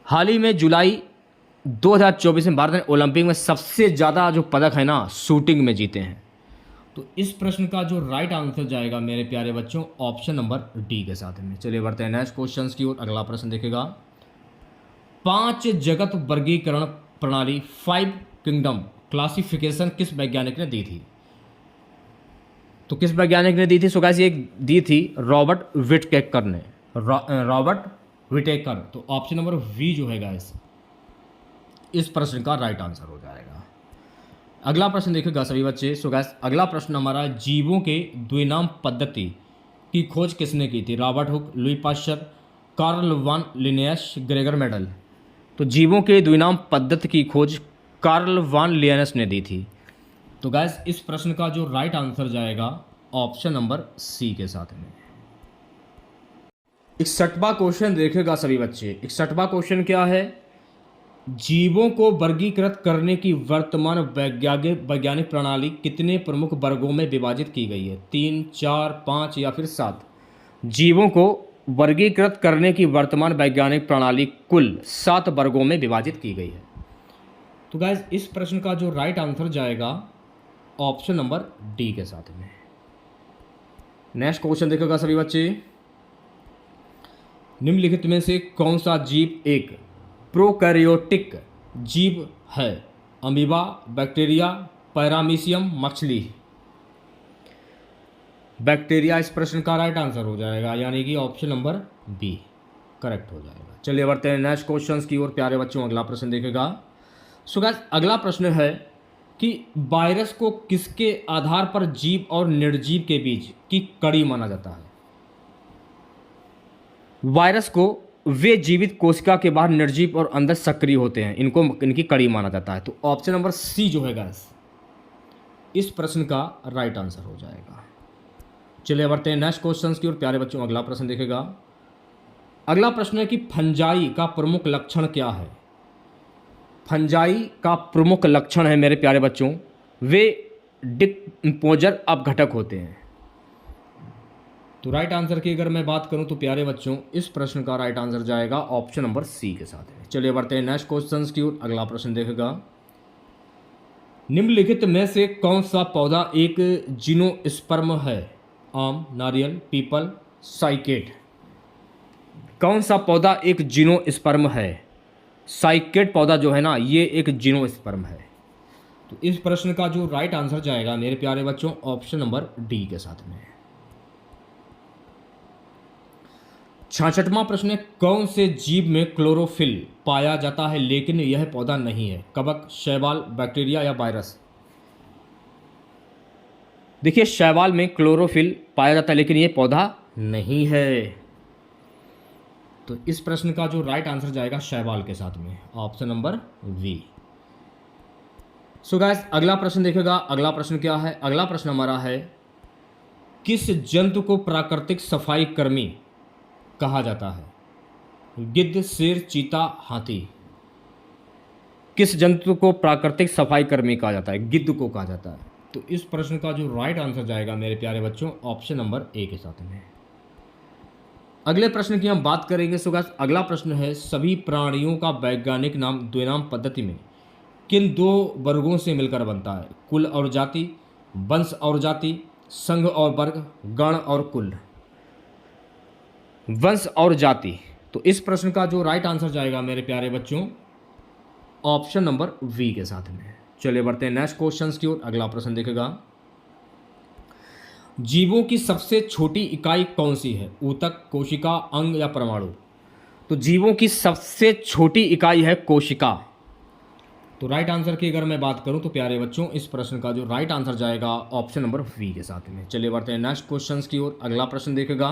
हाल ही में जुलाई 2024 में भारत ने ओलंपिक में सबसे ज़्यादा जो पदक है ना, शूटिंग में जीते हैं। तो इस प्रश्न का जो राइट आंसर जाएगा मेरे प्यारे बच्चों, ऑप्शन नंबर डी के साथ में। चलिए बढ़ते हैं नेक्स्ट क्वेश्चन की ओर। अगला प्रश्न देखेगा, 5 जगत वर्गीकरण प्रणाली 5 किंगडम क्लासिफिकेशन किस वैज्ञानिक ने दी थी? तो किस वैज्ञानिक ने दी थी? सो गाइस ये दी थी रॉबर्ट विटेकर ने, रॉबर्ट विटेकर। तो ऑप्शन नंबर वी जो है गाइस, इस प्रश्न का राइट आंसर हो जाएगा। अगला प्रश्न देखिएगा सभी बच्चे। सो गाइस अगला प्रश्न हमारा, जीवों के द्विनाम पद्धति की खोज किसने की थी? Robert Hooke, Louis Pasteur, Carl von Linnaeus, Gregor Mendel? तो जीवों के द्विनाम पद्धति की खोज कार्ल वान लिनेयस ने दी थी। तो गाइस इस प्रश्न का जो राइट आंसर जाएगा, ऑप्शन नंबर सी के साथ में। 61वां क्वेश्चन देखेगा सभी बच्चे। 61वां क्वेश्चन क्या है? जीवों को वर्गीकृत करने की वर्तमान वैज्ञानिक प्रणाली कितने प्रमुख वर्गों में विभाजित की गई है? 3, 4, 5 या फिर 7? जीवों को वर्गीकृत करने की वर्तमान वैज्ञानिक प्रणाली कुल 7 वर्गों में विभाजित की गई है। तो गाइज इस प्रश्न का जो राइट आंसर जाएगा, ऑप्शन नंबर डी के साथ में। नेक्स्ट क्वेश्चन देखिएगा सभी बच्चे, निम्नलिखित में से कौन सा जीव एक प्रोकैरियोटिक जीव है? अमीबा, बैक्टीरिया, पैरामीशियम, मछली? बैक्टीरिया इस प्रश्न का राइट आंसर हो जाएगा, यानी कि ऑप्शन नंबर बी। करेक्ट हो जाएगा। चलिए बढ़ते हैं नेक्स्ट क्वेश्चंस की ओर प्यारे बच्चों। अगला प्रश्न देखेगा। सो गाइस अगला प्रश्न है कि वायरस को किसके आधार पर जीव और निर्जीव के बीच की कड़ी माना जाता है। वायरस को वे जीवित कोशिका के बाहर निर्जीव और अंदर सक्रिय होते हैं, इनको इनकी कड़ी माना जाता है। तो ऑप्शन नंबर सी जो है गाइस इस प्रश्न का राइट आंसर हो जाएगा। चलिए बढ़ते हैं नेक्स्ट क्वेश्चन की ओर प्यारे बच्चों। अगला प्रश्न देखेगा। अगला प्रश्न है कि फंजाई का प्रमुख लक्षण क्या है। फंजाई का प्रमुख लक्षण है मेरे प्यारे बच्चों, वे डिकम्पोजर अपघटक होते हैं। तो राइट आंसर की अगर मैं बात करूं तो प्यारे बच्चों इस प्रश्न का राइट आंसर जाएगा ऑप्शन नंबर सी के साथ है। चलिए बढ़ते हैं नेक्स्ट क्वेश्चन की ओर। अगला प्रश्न देखेगा। निम्नलिखित में से कौन सा पौधा एक जिनोस्पर्म है। आम, नारियल, पीपल, साइकेड। कौन सा पौधा एक जिनोस्पर्म है। साइकेड पौधा जो है ना ये एक जिनोस्पर्म है। तो इस प्रश्न का जो राइट आंसर जाएगा मेरे प्यारे बच्चों ऑप्शन नंबर डी के साथ में। 66वां प्रश्न है कौन से जीव में क्लोरोफिल पाया जाता है लेकिन यह पौधा नहीं है। कवक, शैवाल, बैक्टीरिया या वायरस। देखिए शैवाल में क्लोरोफिल पाया जाता है लेकिन यह पौधा नहीं है। तो इस प्रश्न का जो राइट आंसर जाएगा शैवाल के साथ में option number B. So guys अगला प्रश्न देखेगा। अगला प्रश्न क्या है। अगला प्रश्न हमारा है किस जंतु को प्राकृतिक सफाई कर्मी कहा जाता है। गिद्ध, शेर, चीता, हाथी। किस जंतु को प्राकृतिक सफाई कर्मी कहा जाता है। गिद्ध को कहा जाता है। तो इस प्रश्न का जो राइट आंसर जाएगा मेरे प्यारे बच्चों ऑप्शन नंबर ए के साथ में। अगले प्रश्न की हम बात करेंगे। सो गाइस अगला प्रश्न है सभी प्राणियों का वैज्ञानिक नाम द्विनाम पद्धति में किन दो वर्गों से मिलकर बनता है। कुल और जाति, वंश और जाति, संघ और वर्ग, गण और कुल। वंश और जाति। तो इस प्रश्न का जो राइट आंसर जाएगा मेरे प्यारे बच्चों ऑप्शन नंबर वी के साथ में। चलिए बढ़ते हैं नेक्स्ट क्वेश्चंस की ओर। अगला प्रश्न देखेगा। जीवों की सबसे छोटी इकाई कौन सी है। ऊतक, कोशिका, अंग या परमाणु। तो जीवों की सबसे छोटी इकाई है कोशिका। तो राइट आंसर की अगर मैं बात करूं तो प्यारे बच्चों इस प्रश्न का जो राइट आंसर जाएगा ऑप्शन नंबर वी के साथ में। चलिए बढ़ते हैं नेक्स्ट क्वेश्चंस की ओर। अगला प्रश्न देखेगा।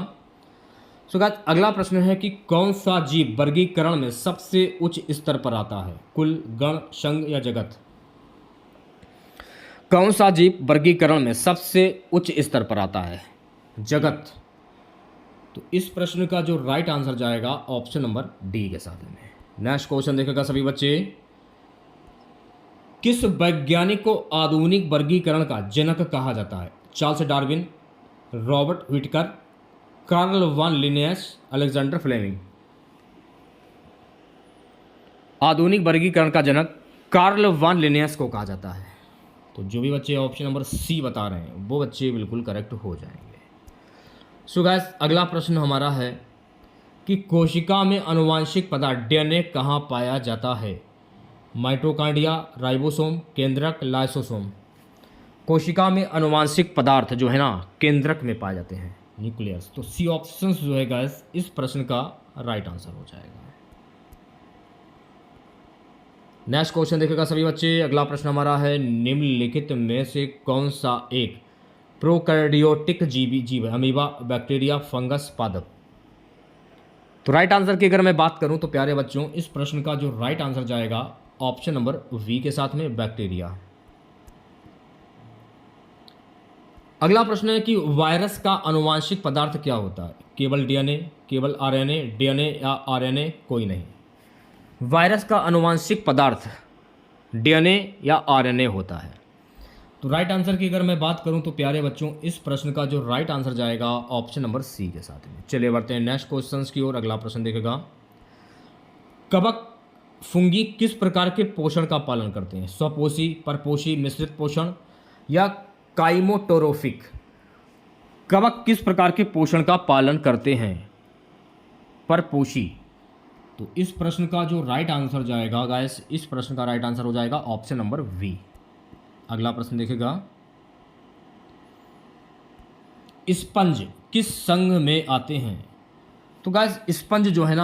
सो गाइस अगला प्रश्न है कि कौन सा जीव वर्गीकरण में सबसे उच्च स्तर पर आता है। कुल, गण, संघ या जगत। कौन सा जीव वर्गीकरण में सबसे उच्च स्तर पर आता है। जगत। तो इस प्रश्न का जो राइट आंसर जाएगा ऑप्शन नंबर डी के साथ में। नेक्स्ट क्वेश्चन देखेगा सभी बच्चे। किस वैज्ञानिक को आधुनिक वर्गीकरण का जनक कहा जाता है। Charles Darwin, Robert व्हिटकर, Karl von Linnaeus, Alexander Fleming. आधुनिक वर्गीकरण का जनक कार्ल वान लिनेयस को कहा जाता है। तो जो भी बच्चे ऑप्शन नंबर सी बता रहे हैं वो बच्चे बिल्कुल करेक्ट हो जाएंगे। सो गाइस अगला प्रश्न हमारा है कि कोशिका में आनुवांशिक पदार्थ डीएनए कहाँ पाया जाता है। माइटोकॉन्ड्रिया, राइबोसोम, केंद्रक, लाइसोसोम। कोशिका में आनुवांशिक पदार्थ जो है ना केंद्रक में पाए जाते हैं, न्यूक्लियस। तो सी ऑप्शन जो है गाइस इस प्रश्न का राइट आंसर हो जाएगा। नेक्स्ट क्वेश्चन देखेगा सभी बच्चे। अगला प्रश्न हमारा है निम्नलिखित में से कौन सा एक प्रोकैरियोटिक जीव है। अमीबा, बैक्टीरिया, फंगस, पादप। तो राइट आंसर की अगर मैं बात करूं तो प्यारे बच्चों इस प्रश्न का जो राइट आंसर जाएगा ऑप्शन नंबर वी के साथ में, बैक्टीरिया। अगला प्रश्न है कि वायरस का आनुवांशिक पदार्थ क्या होता है। केवल डीएनए, केवल आरएनए, डीएनए या आरएनए, कोई नहीं। वायरस का आनुवांशिक पदार्थ डीएनए या आरएनए होता है। तो राइट आंसर की अगर मैं बात करूं तो प्यारे बच्चों इस प्रश्न का जो राइट आंसर जाएगा ऑप्शन नंबर सी के साथ में। चलिए बढ़ते हैं नेक्स्ट क्वेश्चंस की ओर। अगला प्रश्न देखेगा। कवक फुंगी किस प्रकार के पोषण का पालन करते हैं। स्वपोषी, परपोषी, मिश्रित पोषण या काइमोटोरोफिक। कवक किस प्रकार के पोषण का पालन करते हैं। परपोषी। तो इस प्रश्न का जो राइट आंसर जाएगा गाइस इस प्रश्न का राइट आंसर हो जाएगा ऑप्शन नंबर वी। अगला प्रश्न देखेगा। स्पंज किस संघ में आते हैं। तो गाइस स्पंज जो है ना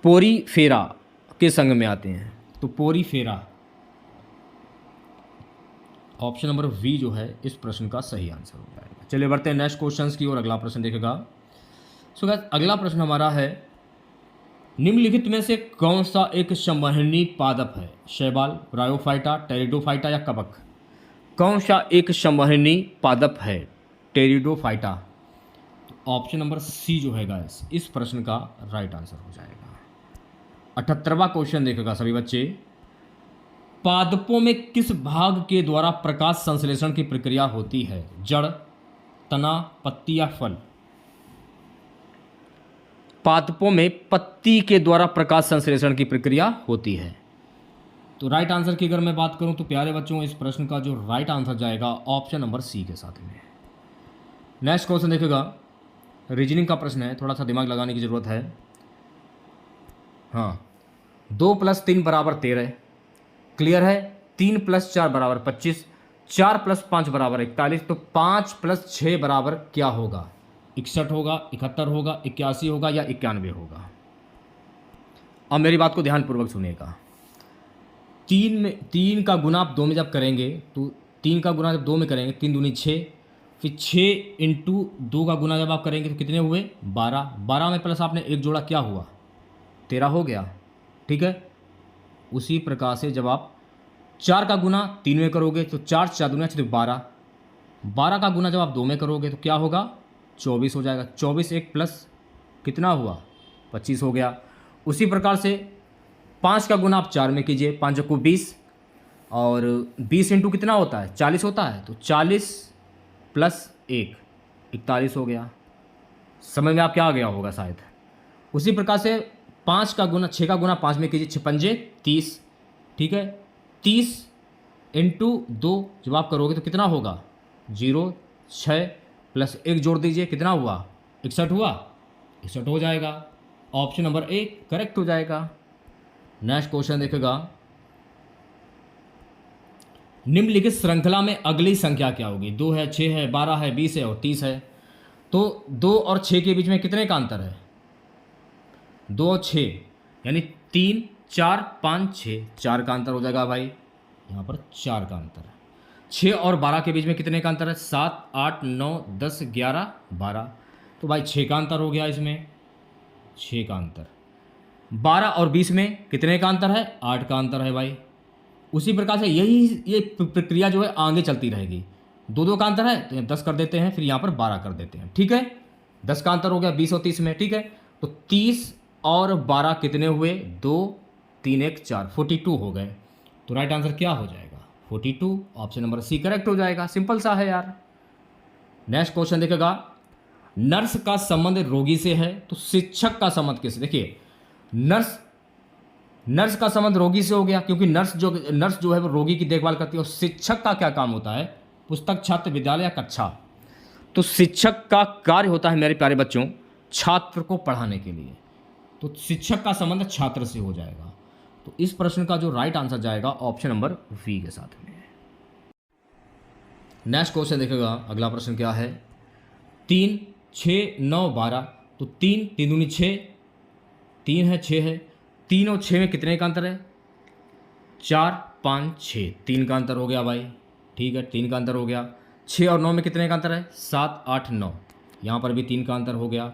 पोरीफेरा के संग में आते हैं, तो पोरीफेरा ऑप्शन नंबर वी जो है इस प्रश्न का सही आंसर हो जाएगा। चलिए बढ़ते हैं नेक्स्ट क्वेश्चंस की ओर। अगला प्रश्न देखेगा। सो गाइस अगला प्रश्न हमारा है, निम्नलिखित में से कौन सा एक संवहनी पादप है? शैवाल, ब्रायोफाइटा, टेरिडोफाइटा या कवक? कौन सा एक संवहनी पादप है? टेरिडोफाइटा। तो ऑप्शन नंबर सी जो है गाइस इस प्रश्न का राइट आंसर हो जाएगा। 78वां क्वेश्चन देखेगा सभी बच्चे। पादपों में किस भाग के द्वारा प्रकाश संश्लेषण की प्रक्रिया होती है? जड़, तना, पत्ती या फल? पादपों में पत्ती के द्वारा प्रकाश संश्लेषण की प्रक्रिया होती है। तो राइट आंसर की अगर मैं बात करूं तो प्यारे बच्चों इस प्रश्न का जो राइट आंसर जाएगा ऑप्शन नंबर सी के साथ में। नेक्स्ट क्वेश्चन देखेगा, रीजनिंग का प्रश्न है, थोड़ा सा दिमाग लगाने की जरूरत है। हाँ, 2 + 3 = 13, क्लियर है। 3 + 4 = 25, 4 + 5 = 41, तो 5 + 6 बराबर क्या होगा? 61 होगा, 71 होगा, 81 होगा या 91 होगा? अब मेरी बात को ध्यानपूर्वक सुनिएगा। 3 का गुना आप 2 में जब करेंगे तो 3 का गुना जब 2 में करेंगे 3 दूनी 6, फिर 6 × 2 का गुना जब आप करेंगे तो कितने हुए? 12। 12 में प्लस आपने एक जोड़ा क्या हुआ? 13 हो गया, ठीक है। उसी प्रकार से जब आप 4 का गुना 3 में करोगे तो 4 × 4 = 12। 12 का गुना जब आप 2 में करोगे तो क्या होगा? 24 हो जाएगा। 24 1 प्लस कितना हुआ? 25 हो गया। उसी प्रकार से 5 का गुना आप 4 में कीजिए, 5 × 20, और 20 × कितना होता है? 40 होता है, तो 40 + 1 41 हो गया। समझ में आप क्या आ गया होगा शायद। उसी प्रकार से 6 का गुना 5 में कीजिए, 6 × 5 = 30, ठीक है। 30 × 2 जब आप करोगे तो कितना होगा? 0 6 + 1 जोड़ दीजिए, कितना हुआ? 61 हुआ, 61 हो जाएगा। ऑप्शन नंबर ए करेक्ट हो जाएगा। नेक्स्ट क्वेश्चन देखेगा, निम्नलिखित श्रृंखला में अगली संख्या क्या होगी? 2 है, 6 है, 12 है, 20 है और 30 है। तो 2 और 6 के बीच में कितने का अंतर है? 2 और 6 यानी 3 4 5 6, 4 का अंतर हो जाएगा भाई, यहाँ पर 4 का अंतर है। 6 और 12 के बीच में कितने का अंतर है? 7 8 9 10 11 12, तो भाई 6 का अंतर हो गया इसमें, 6 का अंतर। 12 और 20 में कितने का अंतर है? 8 का अंतर है भाई। उसी प्रकार से ये प्रक्रिया जो है आगे चलती रहेगी। 2 का अंतर है तो 10 कर देते हैं, फिर यहाँ पर 12 कर देते हैं, ठीक है। 10 का अंतर हो गया 20 और 30 में, ठीक है। तो 30 और 12 कितने हुए? 2 3 1 4, 42 हो गए। तो राइट आंसर क्या हो जाएगा? 42। ऑप्शन नंबर सी करेक्ट हो जाएगा। सिंपल सा है यार। नेक्स्ट क्वेश्चन देखेगा, नर्स का संबंध रोगी से है तो शिक्षक का संबंध किससे? देखिए नर्स का संबंध रोगी से हो गया, क्योंकि नर्स जो है वो रोगी की देखभाल करती है। और शिक्षक का क्या काम होता है? पुस्तक, छात्र, विद्यालय या कक्षा? तो शिक्षक का कार्य होता है मेरे प्यारे बच्चों छात्र को पढ़ाने के लिए, तो शिक्षक का संबंध छात्र से हो जाएगा। तो इस प्रश्न का जो राइट आंसर जाएगा ऑप्शन नंबर वी के साथ में। नेक्स्ट क्वेश्चन देखेगा, अगला प्रश्न क्या है? 3 6 9 12, तो 3 3 दूनी 6, 3 है 6 है, 3 और 6 में कितने का अंतर है? 4 5 6, 3 का अंतर हो गया भाई, ठीक है, 3 का अंतर हो गया। 6 और 9 में कितने का अंतर है? 7 8 9, यहाँ पर भी 3 का अंतर हो गया।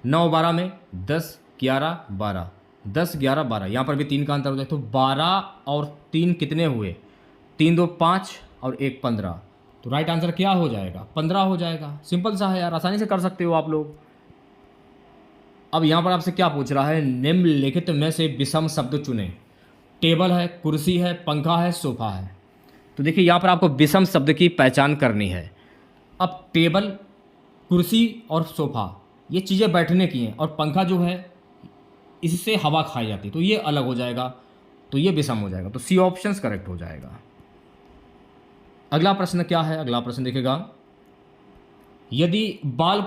9 12 में 10 11 12, 10 11 12, यहाँ पर भी 3 का अंतर हो गया। तो 12 और 3 कितने हुए? 3 2 5 और 1 15, तो राइट आंसर क्या हो जाएगा? 15 हो जाएगा। सिंपल सा है यार, आसानी से कर सकते हो आप लोग। अब यहाँ पर आपसे क्या पूछ रहा है? निम्नलिखित में से विषम शब्द चुने। टेबल है, कुर्सी है, पंखा है, सोफा है। तो देखिए यहाँ पर आपको विषम शब्द की पहचान करनी है। अब टेबल, कुर्सी और सोफा ये चीज़ें बैठने की हैं, और पंखा जो है इससे हवा खाई जाती है, तो ये अलग हो जाएगा, तो ये विषम हो जाएगा। तो सी ऑप्शन करेक्ट हो जाएगा। अगला प्रश्न क्या है? अगला प्रश्न देखेगा, यदि बाल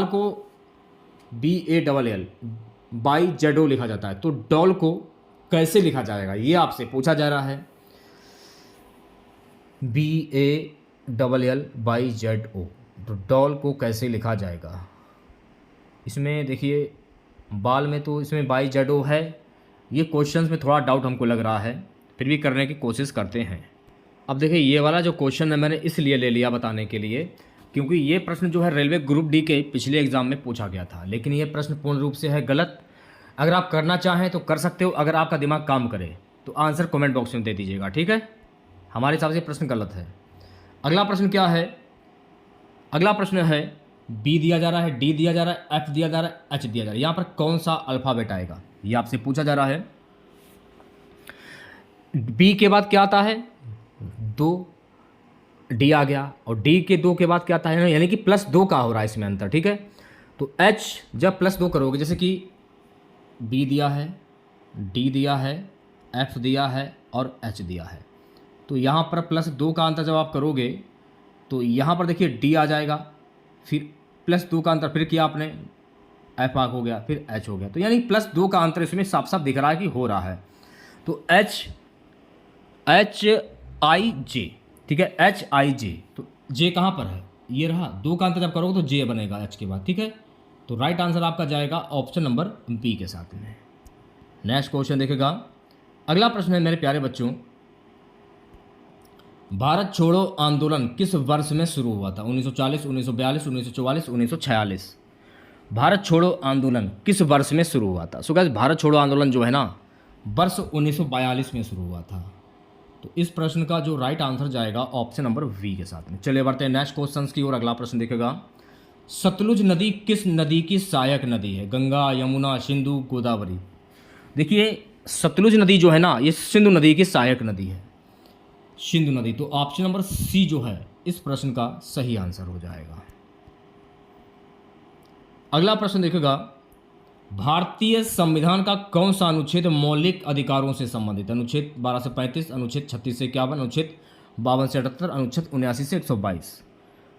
को BALL बाई जेडो लिखा जाता है, तो डॉल को कैसे लिखा जाएगा? ये आपसे पूछा जा रहा है। DLLYZO। तो डॉल को कैसे लिखा जाएगा? इसमें देखिए बाल में तो इसमें YZO है। ये क्वेश्चंस में थोड़ा डाउट हमको लग रहा है, फिर भी करने की कोशिश करते हैं। अब देखिए ये वाला जो क्वेश्चन है मैंने इसलिए ले लिया बताने के लिए, क्योंकि ये प्रश्न जो है रेलवे ग्रुप डी के पिछले एग्जाम में पूछा गया था, लेकिन ये प्रश्न पूर्ण रूप से है गलत। अगर आप करना चाहें तो कर सकते हो, अगर आपका दिमाग काम करे तो आंसर कमेंट बॉक्स में दे दीजिएगा, ठीक है। हमारे हिसाब से प्रश्न गलत है। अगला प्रश्न क्या है? अगला प्रश्न है बी दिया जा रहा है, डी दिया जा रहा है, एफ दिया जा रहा है, एच दिया जा रहा है। यहाँ पर कौन सा अल्फ़ाबेट आएगा ये आपसे पूछा जा रहा है। बी के बाद क्या आता है? 2, डी आ गया, और डी के 2 के बाद क्या आता है, यानी कि +2 का हो रहा है इसमें अंतर, ठीक है। तो एच जब +2 करोगे, जैसे कि बी दिया है, डी दिया है, एफ दिया है और एच दिया है, तो यहाँ पर +2 का अंतर जब आप करोगे तो यहाँ पर देखिए डी आ जाएगा, फिर +2 का अंतर फिर किया आपने, एफ आ हो गया, फिर एच हो गया। तो यानी +2 का अंतर इसमें साफ साफ दिख रहा है कि हो रहा है। तो HIJ, ठीक है, HIJ। तो जे कहाँ पर है? ये रहा। 2 का अंतर जब करोगे तो जे बनेगा एच के बाद, ठीक है। तो राइट आंसर आपका जाएगा ऑप्शन नंबर बी के साथ में। नेक्स्ट क्वेश्चन देखेगा। अगला प्रश्न है मेरे प्यारे बच्चों, भारत छोड़ो आंदोलन किस वर्ष में शुरू हुआ था? 1940, 1942, 1944, 1946। भारत छोड़ो आंदोलन किस वर्ष में शुरू हुआ था? सो गाइस भारत छोड़ो आंदोलन जो है ना, वर्ष 1942 में शुरू हुआ था। तो इस प्रश्न का जो राइट आंसर जाएगा ऑप्शन नंबर वी के साथ में। चलिए बढ़ते हैं नेक्स्ट क्वेश्चन की ओर। अगला प्रश्न देखेगा, सतलुज नदी किस नदी की सहायक नदी है? गंगा, यमुना, सिंधु, गोदावरी। देखिए सतलुज नदी जो है ना, ये सिंधु नदी की सहायक नदी है, सिंधु नदी। तो ऑप्शन नंबर सी जो है इस प्रश्न का सही आंसर हो जाएगा। अगला प्रश्न देखेगा, भारतीय संविधान का कौन सा अनुच्छेद मौलिक अधिकारों से संबंधित है? अनुच्छेद 12 से 35, अनुच्छेद 36 से 51, अनुच्छेद 52 से 78, अनुच्छेद 79 से 122।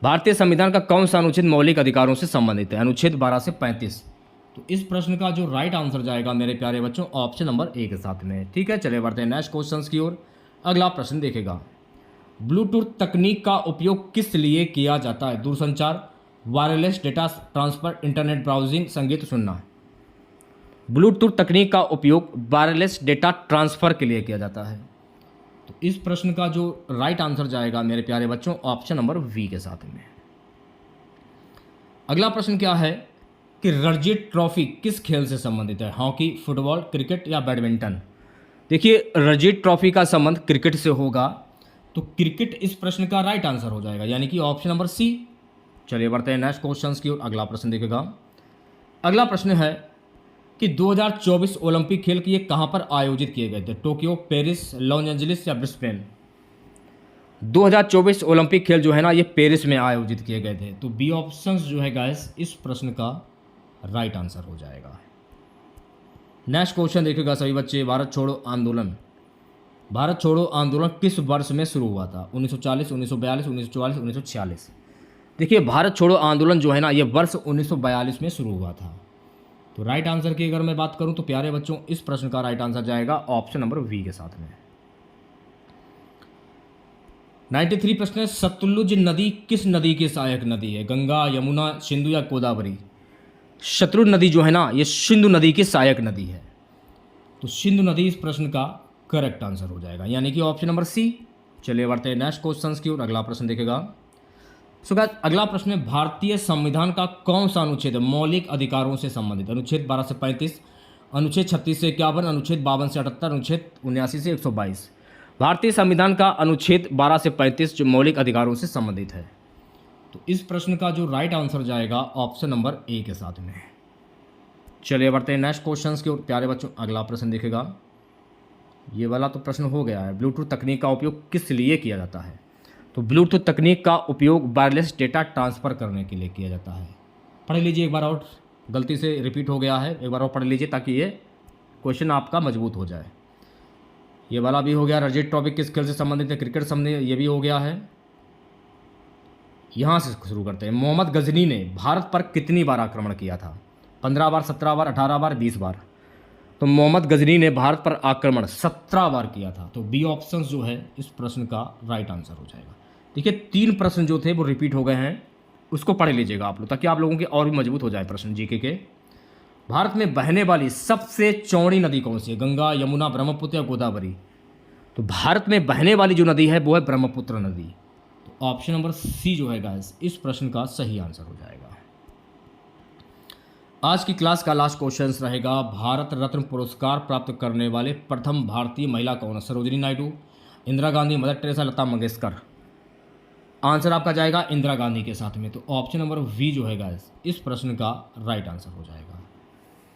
भारतीय संविधान का कौन सा अनुच्छेद मौलिक अधिकारों से संबंधित है? अनुच्छेद 12 से 35। तो इस प्रश्न का जो राइट आंसर जाएगा मेरे प्यारे बच्चों ऑप्शन नंबर ए के साथ में, ठीक है। चलिए बढ़ते हैं नेक्स्ट क्वेश्चन की ओर। अगला प्रश्न देखेगा, ब्लूटूथ तकनीक का उपयोग किस लिए किया जाता है? दूरसंचार, wireless data transfer, internet browsing, संगीत सुनना। ब्लूटूथ तकनीक का उपयोग वायरलेस डेटा ट्रांसफर के लिए किया जाता है। तो इस प्रश्न का जो राइट आंसर जाएगा मेरे प्यारे बच्चों ऑप्शन नंबर वी के साथ में। अगला प्रश्न क्या है कि रणजी ट्रॉफी किस खेल से संबंधित है? हॉकी, फुटबॉल, क्रिकेट या बैडमिंटन। देखिए रणजी ट्रॉफी का संबंध क्रिकेट से होगा, तो क्रिकेट इस प्रश्न का राइट आंसर हो जाएगा, यानी कि ऑप्शन नंबर सी। चलिए बढ़ते हैं नेक्स्ट क्वेश्चन की ओर। अगला प्रश्न देखेगा। अगला प्रश्न है कि 2024 ओलंपिक खेल ये कहाँ पर आयोजित किए गए थे? टोक्यो, पेरिस, लॉस एंजलिस या ब्रिस्बेन। 2024 ओलंपिक खेल जो है ना, ये पेरिस में आयोजित किए गए थे। तो बी ऑप्शन जो है गाइस इस प्रश्न का राइट आंसर हो जाएगा। नेक्स्ट क्वेश्चन देखेगा सभी बच्चे, भारत छोड़ो आंदोलन। भारत छोड़ो आंदोलन किस वर्ष में शुरू हुआ था? 1940, 1942, 1944, 1946। देखिए भारत छोड़ो आंदोलन जो है ना, ये वर्ष 1942 में शुरू हुआ था। तो राइट आंसर की अगर मैं बात करूं तो प्यारे बच्चों इस प्रश्न का राइट आंसर जाएगा ऑप्शन नंबर वी के साथ में। 93 प्रश्न है, सतलुज नदी किस नदी की सहायक नदी है? गंगा, यमुना, सिंधु या गोदावरी। सतलुज नदी जो है ना, ये सिंधु नदी की सहायक नदी है। तो सिंधु नदी इस प्रश्न का करेक्ट आंसर हो जाएगा, यानी कि ऑप्शन नंबर सी। चलिए बढ़ते हैं नेक्स्ट क्वेश्चन की ओर। अगला प्रश्न देखेगा। सो गाइस अगला प्रश्न है, भारतीय संविधान का कौन सा अनुच्छेद मौलिक अधिकारों से संबंधित? अनुच्छेद 12 से 35, अनुच्छेद 36 से 51, अनुच्छेद 52 से 78, अनुच्छेद 79 से 122। भारतीय संविधान का अनुच्छेद 12 से 35 जो मौलिक अधिकारों से संबंधित है। तो इस प्रश्न का जो राइट आंसर जाएगा ऑप्शन नंबर ए के साथ में। चलिए बढ़ते हैं नेक्स्ट क्वेश्चन की ओर। प्यारे बच्चों अगला प्रश्न देखेगा। ये वाला तो प्रश्न हो गया है, ब्लूटूथ तकनीक का उपयोग किस लिए किया जाता है? तो ब्लूटूथ तकनीक का उपयोग वायरलेस डेटा ट्रांसफ़र करने के लिए किया जाता है। पढ़ लीजिए एक बार और, गलती से रिपीट हो गया है, एक बार और पढ़ लीजिए ताकि ये क्वेश्चन आपका मजबूत हो जाए। ये वाला भी हो गया, रणजी ट्रॉफी किस खेल से संबंधित है? क्रिकेट संबंधित, ये भी हो गया है। यहाँ से शुरू करते हैं। मोहम्मद गजनी ने भारत पर कितनी बार आक्रमण किया था? 15 बार, 17 बार, 18 बार, 20 बार। तो मोहम्मद गजनी ने भारत पर आक्रमण 17 बार किया था। तो बी ऑप्शन जो है इस प्रश्न का राइट आंसर हो जाएगा। देखिए 3 प्रश्न जो थे वो रिपीट हो गए हैं, उसको पढ़ लीजिएगा आप लोग, ताकि आप लोगों के और भी मजबूत हो जाए प्रश्न जीके के। भारत में बहने वाली सबसे चौड़ी नदी कौन सी है? गंगा, यमुना, ब्रह्मपुत्र या गोदावरी? तो भारत में बहने वाली जो नदी है वो है ब्रह्मपुत्र नदी। तो ऑप्शन नंबर सी जो है गाइस इस प्रश्न का सही आंसर हो जाएगा। आज की क्लास का लास्ट क्वेश्चन रहेगा, भारत रत्न पुरस्कार प्राप्त करने वाले प्रथम भारतीय महिला कौन है? Sarojini Naidu, Indira Gandhi, mother Teresa, Lata Mangeshkar? Answer आपका जाएगा इंदिरा गांधी के साथ में। तो ऑप्शन नंबर वी जो है गाइस इस प्रश्न का राइट आंसर हो जाएगा।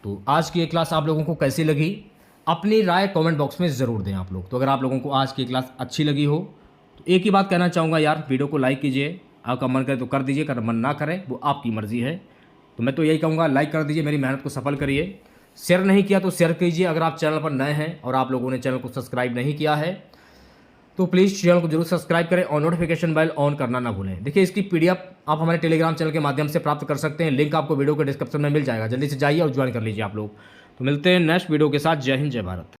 तो आज की ये क्लास आप लोगों को कैसी लगी, अपनी राय कमेंट बॉक्स में ज़रूर दें आप लोग। तो अगर आप लोगों को आज की क्लास अच्छी लगी हो तो एक ही बात कहना चाहूँगा यार, वीडियो को लाइक कीजिए, आपका मन करे तो कर दीजिए, अगर मन ना करे वो आपकी मर्ज़ी है। तो मैं तो यही कहूँगा, लाइक कर दीजिए, मेरी मेहनत को सफल करिए। शेयर नहीं किया तो शेयर कीजिए, अगर आप चैनल पर नए हैं और आप लोगों ने चैनल को सब्सक्राइब नहीं किया है तो प्लीज़ चैनल को जरूर सब्सक्राइब करें और नोटिफिकेशन बेल ऑन करना ना भूलें। देखिए इसकी पीडीएफ आप हमारे टेलीग्राम चैनल के माध्यम से प्राप्त कर सकते हैं, लिंक आपको वीडियो के डिस्क्रिप्शन में मिल जाएगा, जल्दी से जाइए और ज्वाइन कर लीजिए आप लोग। तो मिलते हैं नेक्स्ट वीडियो के साथ। जय हिंद, जय भारत।